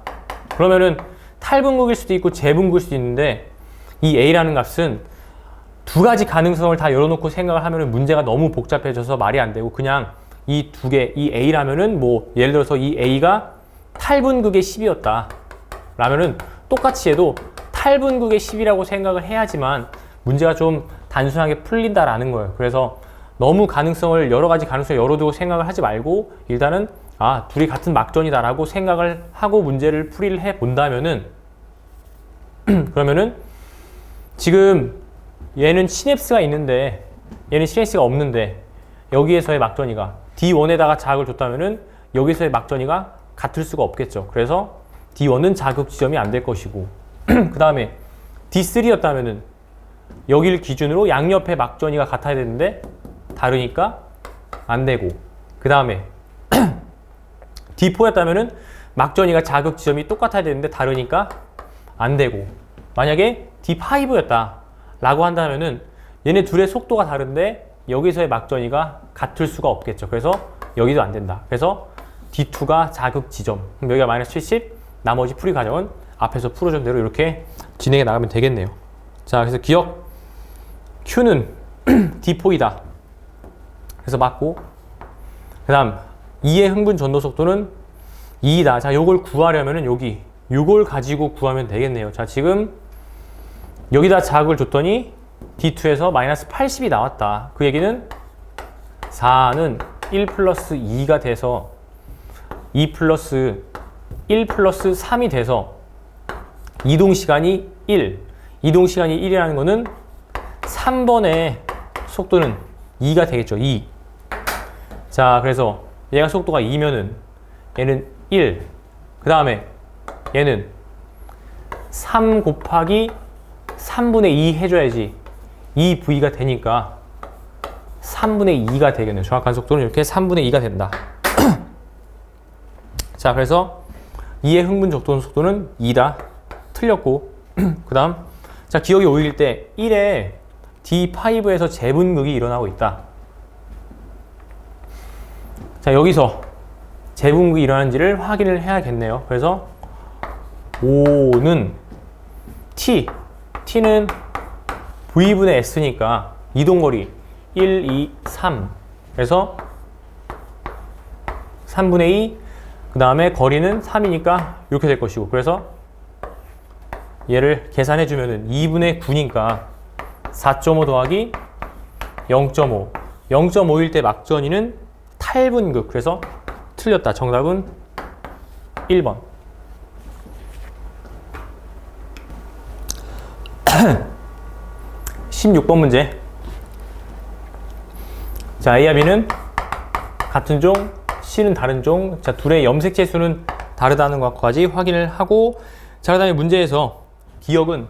그러면은 탈분극일 수도 있고 재분극일 수도 있는데, 이 A라는 값은 두 가지 가능성을 다 열어놓고 생각을 하면은 문제가 너무 복잡해져서 말이 안 되고, 그냥 이 두 개, 이 A라면은 뭐 예를 들어서 이 A가 탈분극의 10이었다 라면은 똑같이 해도 탈분극의 10이라고 생각을 해야지만 문제가 좀 단순하게 풀린다라는 거예요. 그래서 너무 가능성을, 여러 가지 가능성을 열어두고 생각을 하지 말고 일단은 둘이 같은 막전이다라고 생각을 하고 문제를 풀이를 해 본다면은 그러면은 지금 얘는 시냅스가 있는데 얘는 시냅스가 없는데 여기에서의 막전이가 D1에다가 자극을 줬다면은 여기서의 막전이가 같을 수가 없겠죠. 그래서 D1은 자극 지점이 안 될 것이고, 그 다음에 D3였다면은 여기를 기준으로 양옆에 막전이가 같아야 되는데 다르니까 안 되고, 그 다음에 D4였다면은 막전이가 자극 지점이 똑같아야 되는데 다르니까 안 되고, 만약에 D5였다 라고 한다면은 얘네 둘의 속도가 다른데 여기서의 막전이가 같을 수가 없겠죠. 그래서 여기도 안 된다. 그래서 D2가 자극 지점, 그럼 여기가 마이너스 70, 나머지 풀이 과정은 앞에서 풀어준 대로 이렇게 진행해 나가면 되겠네요. 자, 그래서 기억 Q는 D4이다. 그래서 맞고, 그 다음 2의 흥분 전도 속도는 2이다. 자, 요걸 구하려면은 요걸 가지고 구하면 되겠네요. 자, 지금 여기다 자극을 줬더니 D2에서 마이너스 80이 나왔다. 그 얘기는 4는 1 플러스 2가 돼서 2 플러스 1 플러스 3이 돼서 이동시간이 1. 이동시간이 1이라는 거는 3번의 속도는 2가 되겠죠. 2. 자, 그래서 얘가 속도가 2면은 얘는 1. 그 다음에 얘는 3 곱하기 3분의 2 해줘야지 2V가 되니까 3분의 2가 되겠네요. 정확한 속도는 이렇게 3분의 2가 된다. 자, 그래서 2의 흥분 속도는 2다. 틀렸고, 그 다음, 자, 기억이 오일 때 1에 D5에서 재분극이 일어나고 있다. 자, 여기서 재분극이 일어나는지를 확인을 해야겠네요. 그래서 5는 T는 V분의 S니까 이동거리 1, 2, 3. 그래서 3분의 2, 그 다음에 거리는 3이니까 이렇게 될 것이고, 그래서 얘를 계산해 주면은 2분의 9니까 4.5 더하기 0.5. 0.5일 때 막전이는 탈분극. 그래서 틀렸다. 정답은 1번. 16번 문제. 자, A와 B는 같은 종, C는 다른 종. 자, 둘의 염색체 수는 다르다는 것까지 확인을 하고, 자, 그 다음에 문제에서 기억은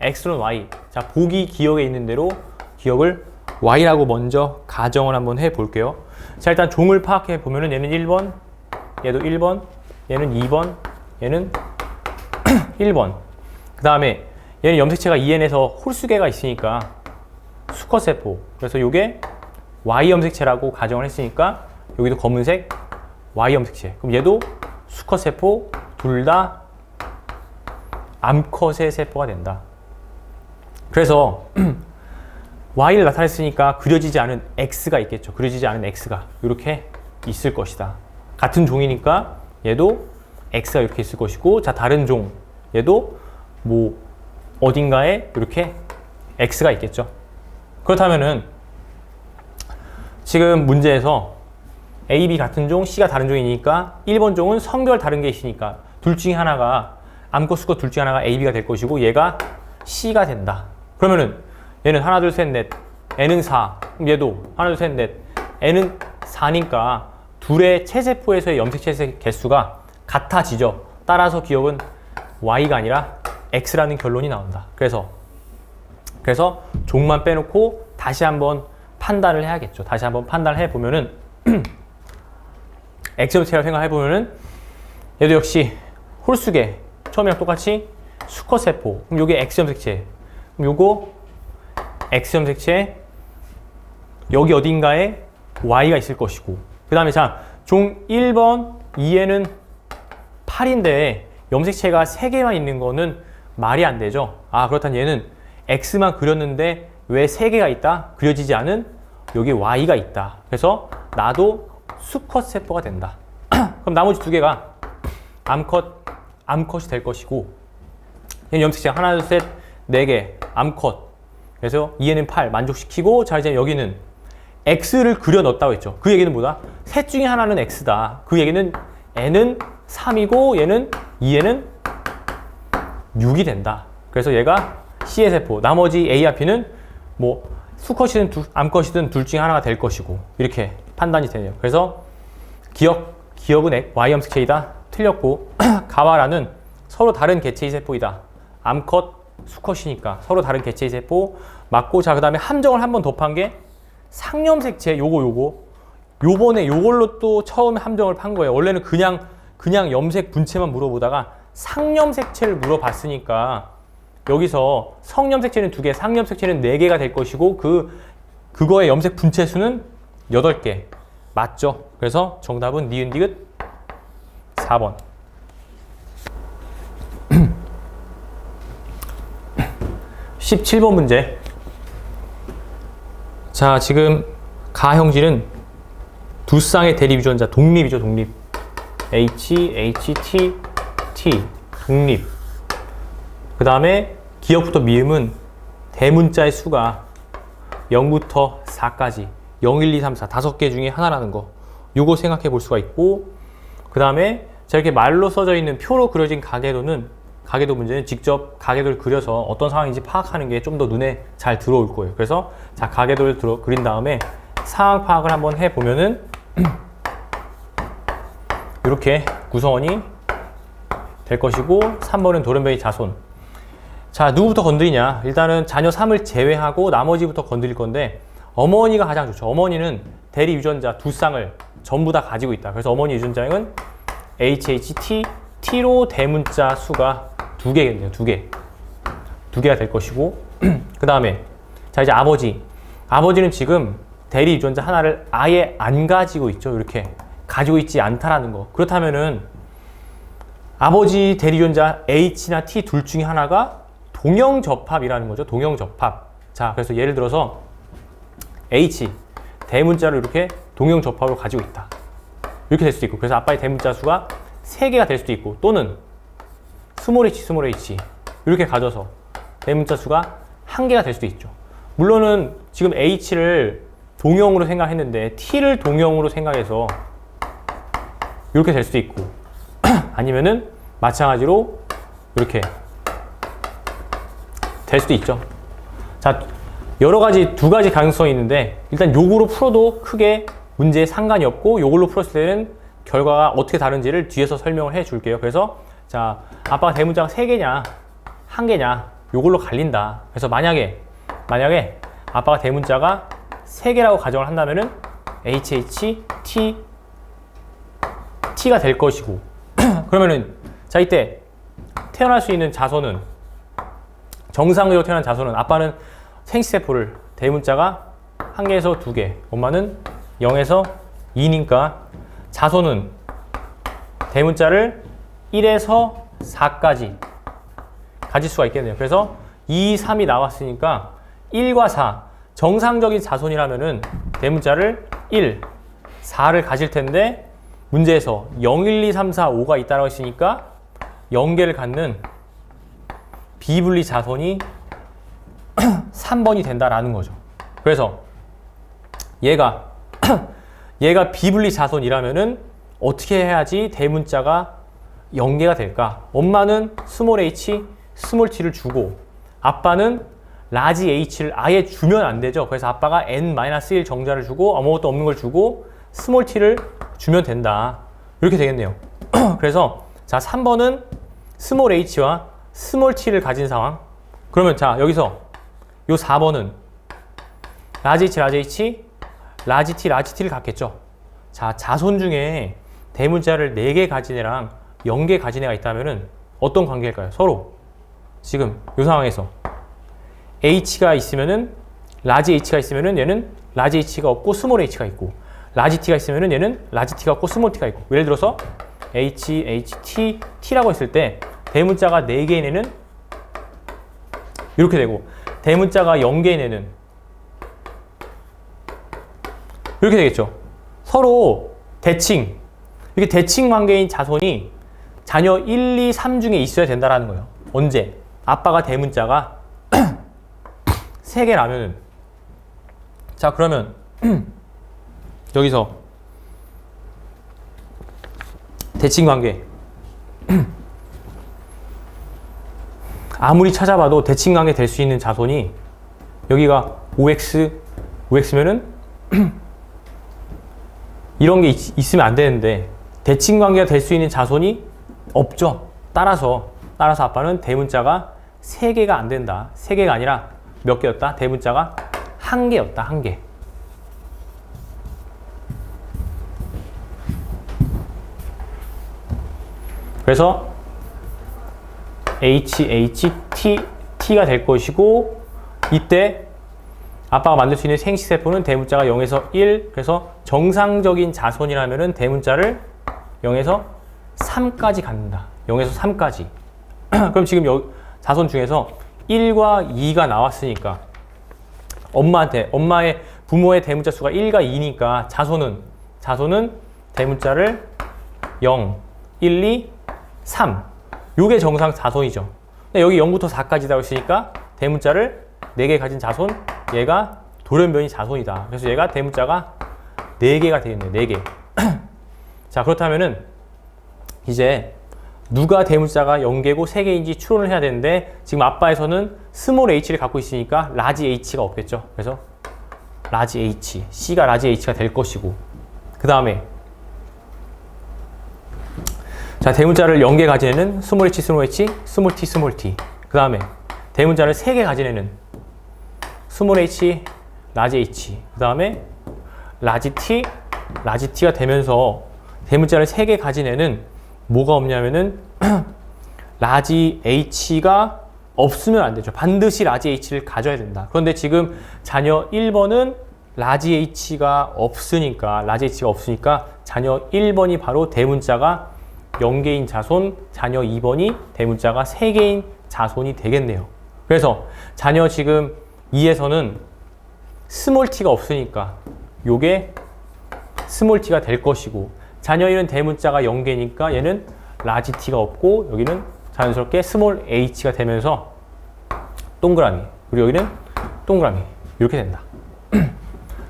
X는 Y. 자, 보기 기억에 있는 대로 기억을 Y라고 먼저 가정을 한번 해 볼게요. 자, 일단 종을 파악해 보면은 얘는 1번, 얘도 1번, 얘는 2번, 얘는 1번. 그 다음에 얘는 염색체가 EN에서 홀수계가 있으니까 수컷세포. 그래서 이게 Y 염색체라고 가정을 했으니까 여기도 검은색 Y 염색체. 그럼 얘도 수컷 세포 둘 다 암컷의 세포가 된다. 그래서 Y를 나타냈으니까 그려지지 않은 X가 있겠죠. 그려지지 않은 X가 이렇게 있을 것이다. 같은 종이니까 얘도 X가 이렇게 있을 것이고, 자, 다른 종 얘도 뭐 어딘가에 이렇게 X가 있겠죠. 그렇다면은 지금 문제에서 A, B 같은 종, C가 다른 종이니까 1번 종은 성별 다른 게 있으니까 둘 중에 하나가 암컷, 수컷 둘 중에 하나가 A, B가 될 것이고 얘가 C가 된다. 그러면은 얘는 하나, 둘, 셋, 넷, N은 4. 그럼 얘도 하나, 둘, 셋, 넷, N은 4니까 둘의 체세포에서의 염색체 개수가 같아지죠. 따라서 기억은 Y가 아니라 X라는 결론이 나온다. 그래서 종만 빼놓고 다시 한번 판단을 해야겠죠. 다시 한번 판단을 해보면은 X 염색체라고 생각해 보면은 얘도 역시 홀수계 처음이랑 똑같이 수컷 세포. 그럼 요게 X 염색체. 그럼 요거 X 염색체 여기 어딘가에 Y가 있을 것이고, 그 다음에 자, 종 1번 2에는 8인데 염색체가 3개만 있는 거는 말이 안 되죠. 아, 그렇다면 얘는 X만 그렸는데 왜 3개가 있다? 그려지지 않은 여기 Y가 있다. 그래서 나도 수컷 세포가 된다. 그럼 나머지 2개가 암컷이 될 것이고, 얘는 염색체 하나, 둘, 셋, 4개, 암컷. 그래서 2에는 8 만족시키고, 자, 이제 여기는 X를 그려 넣었다고 했죠. 그 얘기는 뭐다? 셋 중에 하나는 X다. 그 얘기는 N은 3이고 얘는 2에는 6이 된다. 그래서 얘가 C의 세포, 나머지 A와 B는 뭐 수컷이든 암컷이든 둘 중에 하나가 될 것이고, 이렇게 판단이 되네요. 그래서 기억은 Y 염색체이다. 틀렸고 가와라는 서로 다른 개체의 세포이다. 암컷, 수컷이니까 서로 다른 개체의 세포 맞고, 자, 그 다음에 함정을 한 번 더 판 게 상염색체 요번에 요걸로 또 처음에 함정을 판 거예요. 원래는 그냥 염색 분체만 물어보다가 상염색체를 물어봤으니까 여기서 성염색체는 2개, 상염색체는 4개가 될 것이고 그거의 염색 분체 수는 8개. 맞죠? 그래서 정답은 니은 디귿 4번. 17번 문제. 자, 지금 가형질은 두 쌍의 대립 유전자 독립이죠, 독립. H, H, T, T, 독립. 그 다음에 기억부터 미음은 대문자의 수가 0부터 4까지 0, 1, 2, 3, 4 5개 중에 하나라는 거, 요거 생각해 볼 수가 있고, 그 다음에 자, 이렇게 말로 써져 있는 표로 그려진 가계도 문제는 직접 가계도를 그려서 어떤 상황인지 파악하는 게 좀 더 눈에 잘 들어올 거예요. 그래서 자, 가계도를 그린 다음에 상황 파악을 한번 해보면은 이렇게 구성원이 될 것이고, 3번은 돌연변이 자손. 자, 누구부터 건드리냐? 일단은 자녀 3을 제외하고 나머지부터 건드릴 건데, 어머니가 가장 좋죠. 어머니는 대리 유전자 두 쌍을 전부 다 가지고 있다. 그래서 어머니 유전자형은 HHT, T로 대문자 수가 2개겠네요. 2개가 될 것이고, 그 다음에 자, 이제 아버지는 지금 대리 유전자 하나를 아예 안 가지고 있죠. 이렇게 가지고 있지 않다라는 거. 그렇다면은 아버지 대리 유전자 H나 T 둘 중에 하나가 동형접합이라는 거죠. 동형접합. 자, 그래서 예를 들어서 H 대문자를 이렇게 동형접합으로 가지고 있다. 이렇게 될 수도 있고, 그래서 아빠의 대문자 수가 3개가 될 수도 있고, 또는 스몰 h 이렇게 가져서 대문자 수가 1개가 될 수도 있죠. 물론은 지금 H를 동형으로 생각했는데 T를 동형으로 생각해서 이렇게 될 수도 있고, 아니면은 마찬가지로 이렇게 될 수도 있죠. 자, 두 가지 가능성이 있는데, 일단 요거로 풀어도 크게 문제에 상관이 없고, 요걸로 풀었을 때는 결과가 어떻게 다른지를 뒤에서 설명을 해 줄게요. 그래서 자, 아빠가 대문자가 3개냐 1개냐 요걸로 갈린다. 그래서 만약에 아빠가 대문자가 3개라고 가정을 한다면은 HH, T가 될 것이고, 그러면은 자, 이때 태어날 수 있는 자손은, 정상적으로 태어난 자손은 아빠는 생시세포를 대문자가 1개에서 2개, 엄마는 0에서 2니까 자손은 대문자를 1에서 4까지 가질 수가 있겠네요. 그래서 2, 3이 나왔으니까 1과 4, 정상적인 자손이라면은 대문자를 1, 4를 가질 텐데 문제에서 0, 1, 2, 3, 4, 5가 있다고 했으니까 0개를 갖는 비분리 자손이 3번이 된다라는 거죠. 그래서 얘가 비분리 자손이라면은 어떻게 해야지 대문자가 0개가 될까? 엄마는 스몰 h, 스몰 t를 주고 아빠는 라지 h를 아예 주면 안 되죠. 그래서 아빠가 n-1 정자를 주고 아무것도 없는 걸 주고 스몰 t를 주면 된다. 이렇게 되겠네요. 그래서 자 3번은 스몰 h와 스몰 t를 가진 상황. 그러면 자 여기서 요 4번은 라지 h, 라지 h, 라지 t, 라지 t를 갖겠죠. 자 자손 중에 대문자를 4개 가진 애랑 0개 가진 애가 있다면은 어떤 관계일까요? 서로 지금 이 상황에서 h가 있으면은 라지 h가 있으면은 얘는 라지 h가 없고 스몰 h가 있고 라지 t가 있으면은 얘는 라지 t가 없고 스몰 t가 있고 예를 들어서 h, h, t, t라고 했을 때 대문자가 4개인 애는 이렇게 되고 대문자가 0개인 애는 이렇게 되겠죠. 서로 대칭 이렇게 대칭 관계인 자손이 자녀 1, 2, 3 중에 있어야 된다라는 거예요. 언제? 아빠가 대문자가 3개라면은 자 그러면 여기서 대칭 관계 아무리 찾아봐도 대칭 관계 될 수 있는 자손이 여기가 5x면은 이런 게 있으면 안 되는데 대칭 관계가 될 수 있는 자손이 없죠. 따라서 아빠는 대문자가 3개가 안 된다. 3개가 아니라 몇 개였다? 대문자가 1개였다. 1개. 그래서 h, h, t, t가 될 것이고 이때 아빠가 만들 수 있는 생식세포는 대문자가 0에서 1 그래서 정상적인 자손이라면은 대문자를 0에서 3까지 갖는다. 0에서 3까지. 그럼 지금 자손 중에서 1과 2가 나왔으니까 엄마의 부모의 대문자 수가 1과 2니까 자손은 대문자를 0, 1, 2, 3 요게 정상 자손이죠. 근데 여기 0부터 4까지 나와 있으니까 대문자를 4개 가진 자손 얘가 돌연변이 자손이다. 그래서 얘가 대문자가 4개가 되겠네요. 4개. 자 그렇다면은 이제 누가 대문자가 0개고 3개인지 추론을 해야 되는데 지금 아빠에서는 스몰 h를 갖고 있으니까 라지 h가 없겠죠. 그래서 라지 h, c가 라지 h가 될 것이고 그 다음에 자 대문자를 0개 가진 애는 스몰 h, 스몰 h, 스몰 t, 스몰 t 그 다음에 대문자를 3개 가진 애는 스몰 h, 라지 h 그 다음에 라지 t가 되면서 대문자를 3개 가진 애는 뭐가 없냐면은 라지 h가 없으면 안 되죠. 반드시 라지 h를 가져야 된다. 그런데 지금 자녀 1번은 라지 h가 없으니까 자녀 1번이 바로 대문자가 0개인 자손, 자녀 2번이 대문자가 3개인 자손이 되겠네요. 그래서 자녀 지금 2에서는 스몰 t가 없으니까 요게 스몰 t가 될 것이고 자녀 1은 대문자가 0개니까 얘는 라지 t가 없고 여기는 자연스럽게 스몰 h가 되면서 동그라미 그리고 여기는 동그라미 이렇게 된다.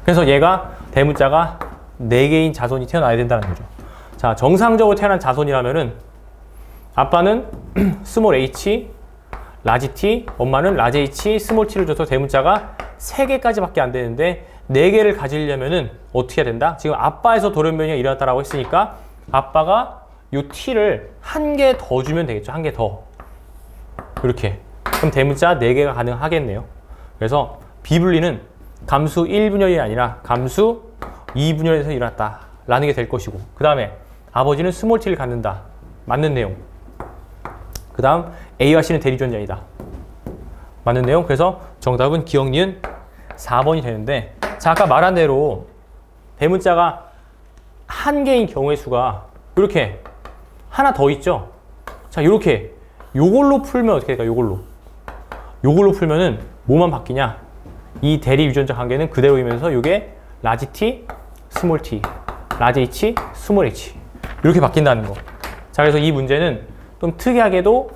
그래서 얘가 대문자가 4개인 자손이 태어나야 된다는 거죠. 자 정상적으로 태어난 자손이라면은 아빠는 스몰 h, 라지 t, 엄마는 라지 h, 스몰 t를 줘서 대문자가 3개까지밖에 안 되는데 4개를 가지려면은 어떻게 해야 된다? 지금 아빠에서 돌연변이가 일어났다라고 했으니까 아빠가 요 t를 1개 더 주면 되겠죠. 1개 더. 이렇게. 그럼 대문자 4개가 가능하겠네요. 그래서 비분리는 감수 1분열이 아니라 감수 2분열에서 일어났다 라는 게 될 것이고 그 다음에 아버지는 스몰 t를 갖는다. 맞는 내용. 그 다음 A와 C는 대리존재이다. 맞는 내용. 그래서 정답은 기억 니은 4번이 되는데 자, 아까 말한 대로 대문자가 한 개인 경우의 수가 이렇게 하나 더 있죠. 자, 이렇게 요걸로 풀면 어떻게 될까? 요걸로 풀면은 뭐만 바뀌냐? 이 대리 유전자 관계는 그대로이면서 이게 라지 t, 스몰 t, 라지 h, 스몰 h 이렇게 바뀐다는 거. 자, 그래서 이 문제는 좀 특이하게도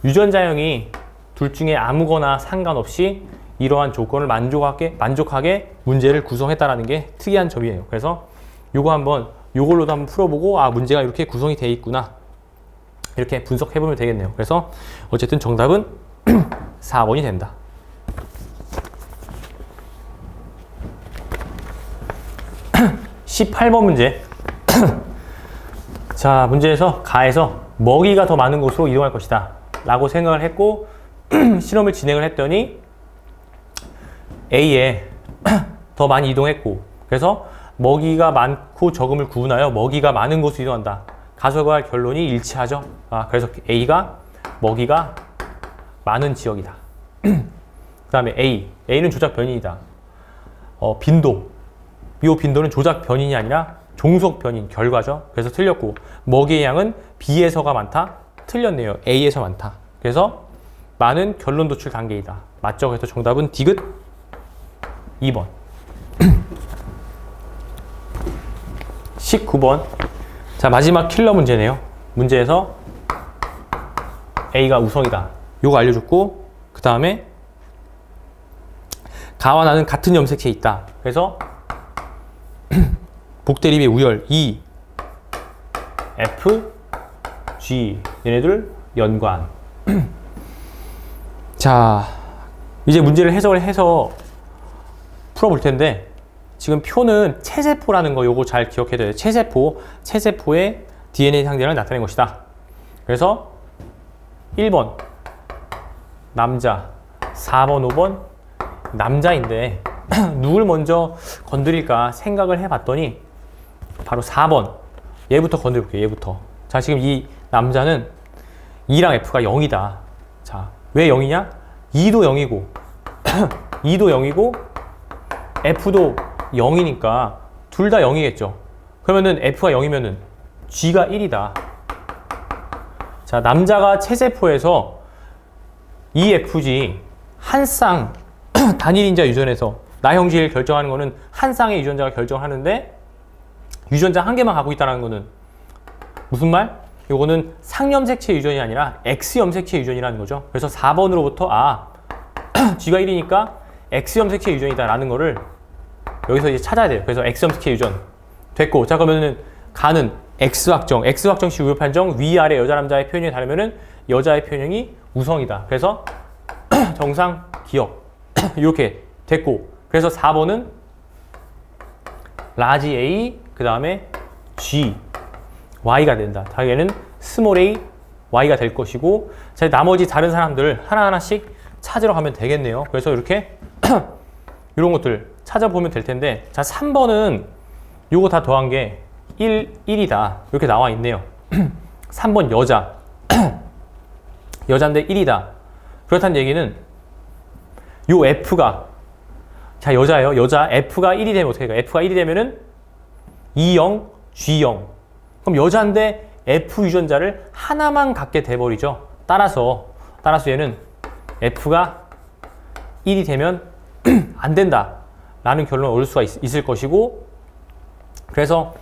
유전자형이 둘 중에 아무거나 상관없이 이러한 조건을 만족하게 문제를 구성했다라는 게 특이한 점이에요. 그래서 요걸로도 한번 풀어보고, 아, 문제가 이렇게 구성이 돼 있구나, 이렇게 분석해보면 되겠네요. 그래서 어쨌든 정답은 4번이 된다. 18번 문제. 자, 문제에서 가에서 먹이가 더 많은 곳으로 이동할 것이다 라고 생각을 했고 실험을 진행을 했더니 A에 더 많이 이동했고, 그래서 먹이가 많고 적음을 구분하여 먹이가 많은 곳으로 이동한다. 가설과 결론이 일치하죠. 아, 그래서 A가 먹이가 많은 지역이다. 그 다음에 A는 조작 변인이다. 빈도, 이 빈도는 조작 변인이 아니라 종속 변인 결과죠. 그래서 틀렸고, 먹이의 양은 B에서가 많다. 틀렸네요. A에서 많다. 그래서 많은 결론 도출 단계이다. 맞죠? 그래서 정답은 디귿 2번. 19번. 자, 마지막 킬러 문제네요. 문제에서 A가 우성이다. 요거 알려줬고, 그 다음에 가와 나는 같은 염색체에 있다. 그래서 복대립의 우열 E, F, G 얘네들 연관. 자, 이제 문제를 해석을 해서 풀어볼 텐데, 지금 표는 체세포라는 거 요거 잘 기억해야 돼요. 체세포의 DNA 상대를 나타낸 것이다. 그래서 1번 남자, 4번, 5번 남자인데 누굴 먼저 건드릴까 생각을 해봤더니 바로 4번 얘부터 건드려볼게요. 얘부터. 자, 지금 이 남자는 E랑 F가 0이다. 자, 왜 0이냐? E도 0이고 2도 0이고 F도 0이니까 둘 다 0이겠죠. 그러면은 F가 0이면은 G가 1이다. 자, 남자가 체세포에서 EFG 한 쌍 단일인자 유전에서 나형질을 결정하는 거는 한 쌍의 유전자가 결정하는데 유전자 한 개만 갖고 있다는 거는 무슨 말? 요거는 상염색체 유전이 아니라 X염색체 유전이라는 거죠. 그래서 4번으로부터 G가 1이니까 X염색체 유전이다 라는 거를 여기서 이제 찾아야 돼요. 그래서 X염색체 유전 됐고, 자, 그러면은 가는 X확정시 우유 판정 위아래 여자 남자의 표현이 다르면은 여자의 표현이 우성이다. 그래서 정상 기억 이렇게 됐고, 그래서 4번은 라지 A 그 다음에 G Y가 된다. 당연히는 스몰 a Y가 될 것이고, 자, 나머지 다른 사람들 하나하나씩 찾으러 가면 되겠네요. 그래서 이렇게 이런 것들 찾아보면 될 텐데, 자, 3번은 요거 다 더한 게 1이다. 이렇게 나와 있네요. 3번 여자인데 1이다. 그렇다는 얘기는 요 F가, 자, 여자예요. 여자 F가 1이 되면 어떻게 될까요? F가 1이 되면은 E0, G0. 그럼 여자인데 F 유전자를 하나만 갖게 돼버리죠. 따라서 얘는 F가 1이 되면 안 된다 라는 결론을 얻을 수가 있을 것이고, 그래서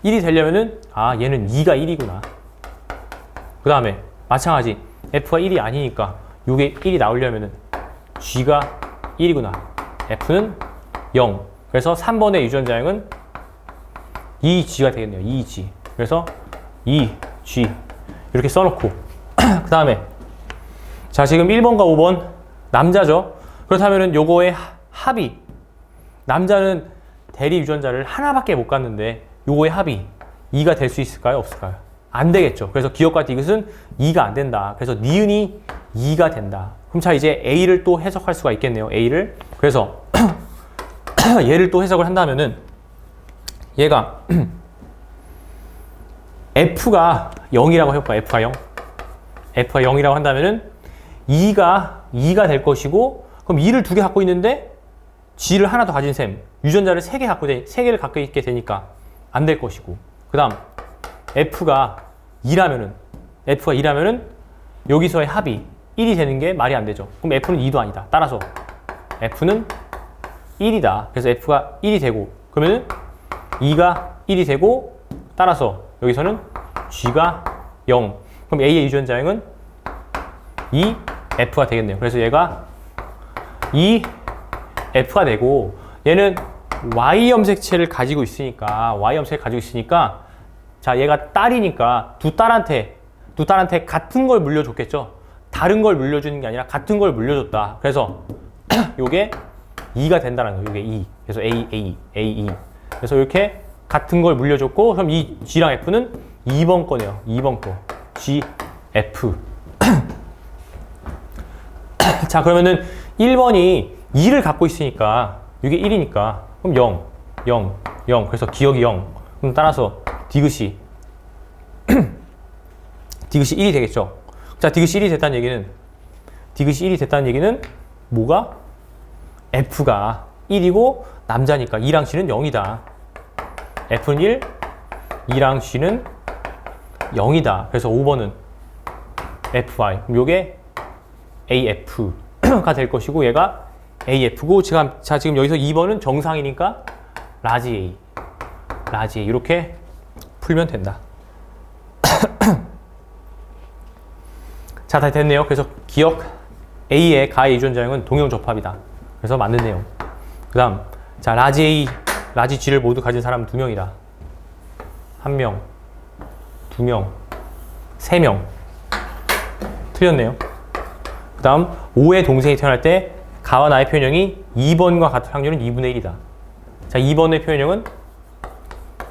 1이 되려면은 얘는 2가 1이구나. 그 다음에 마찬가지 F가 1이 아니니까 요게 1이 나오려면은 G가 1이구나. F는 0. 그래서 3번의 유전자형은 2G가 되겠네요. 2G. 그래서 2G 이렇게 써놓고 그 다음에 자, 지금 1번과 5번 남자죠. 그렇다면은 요거의 합이, 남자는 대리 유전자를 하나밖에 못 갖는데 요거의 합이 2가 될 수 있을까요? 없을까요? 안 되겠죠. 그래서 기억과 디귿은 2가 안 된다. 그래서 니은이 2가 된다. 그럼 자, 이제 A를 또 해석할 수가 있겠네요. A를. 그래서 얘를 또 해석을 한다면은 얘가 F가 0이라고 해볼까? F가 0. F가 0이라고 한다면은 2가 될 것이고, 그럼 2를 두 개 갖고 있는데 G를 하나 더 가진 셈, 유전자를 3개를 갖고 있게 되니까 안 될 것이고, 그 다음 F가 2라면은 여기서의 합이 1이 되는 게 말이 안 되죠. 그럼 F는 2도 아니다. 따라서 F는 1이다. 그래서 F가 1이 되고, 그러면은 2가 1이 되고, 따라서 여기서는 G가 0. 그럼 A의 유전자형은 2F가 되겠네요. 그래서 얘가 2F가 되고, 얘는 Y 염색체를 가지고 있으니까, 자, 얘가 딸이니까 두 딸한테 같은 걸 물려줬겠죠. 다른 걸 물려주는 게 아니라 같은 걸 물려줬다. 그래서 요게 2가 된다는 거예요. 요게 2. 그래서 A. 그래서 이렇게 같은 걸 물려줬고, 그럼 이 G랑 F는 2번 거네요. 2번 거. G, F. 자, 그러면은 1번이 2를 갖고 있으니까, 이게 1이니까, 그럼 0. 그래서 기억이 0. 그럼 따라서 디귿이 1이 되겠죠. 자, 디귿이 1이 됐다는 얘기는 뭐가? F가 1이고 남자니까 2랑 C는 0이다. F는 1, 2랑 C는 0이다. 그래서 5번은 FI. 그럼 요게 AF가 될 것이고, 얘가 AF고, 지금 여기서 2번은 정상이니까 라지 A. 이렇게 풀면 된다. 자, 다 됐네요. 그래서 기억 A의 가의 유전자형은 동형접합이다. 그래서 맞는 내용. 그 다음, 자, 라지 A, 라지 G를 모두 가진 사람은 2명이다. 1명, 2명, 3명. 틀렸네요. 그 다음, 5의 동생이 태어날 때 가와 나의 표현형이 2번과 같은 확률은 2분의 1이다. 자, 2번의 표현형은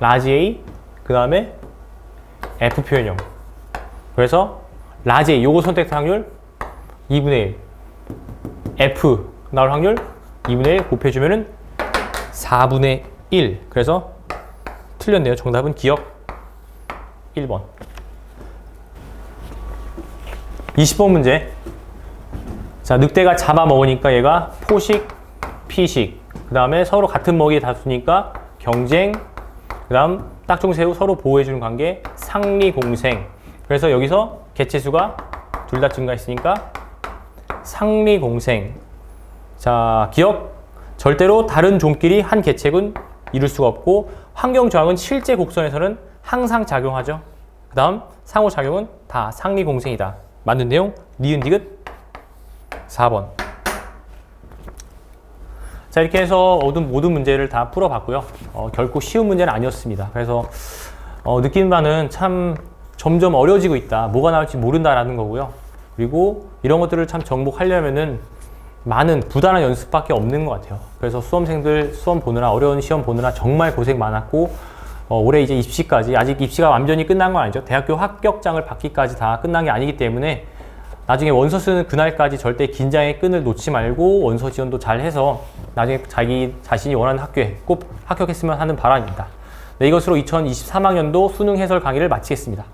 라지 A, 그 다음에 F 표현형. 그래서 라지 A, 요거 선택할 확률 2분의 1. F 나올 확률 2분의 1 곱해주면은 4분의 1. 그래서 틀렸네요. 정답은 기억 1번. 20번 문제. 자, 늑대가 잡아먹으니까 얘가 포식, 피식. 그 다음에 서로 같은 먹이에 다투니까 경쟁. 그 다음 딱종새우 서로 보호해주는 관계, 상리공생. 그래서 여기서 개체수가 둘 다 증가했으니까 상리공생. 자, 기억. 절대로 다른 종끼리 한 개체군 이룰 수가 없고, 환경저항은 실제 곡선에서는 항상 작용하죠. 그 다음 상호작용은 다 상리공생이다. 맞는 내용 니은 디귿 4번. 자, 이렇게 해서 모든 문제를 다 풀어봤고요. 결코 쉬운 문제는 아니었습니다. 그래서 느끼는 바는 참 점점 어려워지고 있다. 뭐가 나올지 모른다라는 거고요. 그리고 이런 것들을 참 정복하려면은 많은 부단한 연습밖에 없는 것 같아요. 그래서 수험생들 시험 보느라, 어려운 시험 보느라 정말 고생 많았고, 올해 이제 입시까지, 아직 입시가 완전히 끝난 건 아니죠. 대학교 합격장을 받기까지 다 끝난 게 아니기 때문에 나중에 원서 쓰는 그날까지 절대 긴장의 끈을 놓지 말고 원서 지원도 잘 해서 나중에 자기 자신이 원하는 학교에 꼭 합격했으면 하는 바람입니다. 네, 이것으로 2023학년도 수능 해설 강의를 마치겠습니다.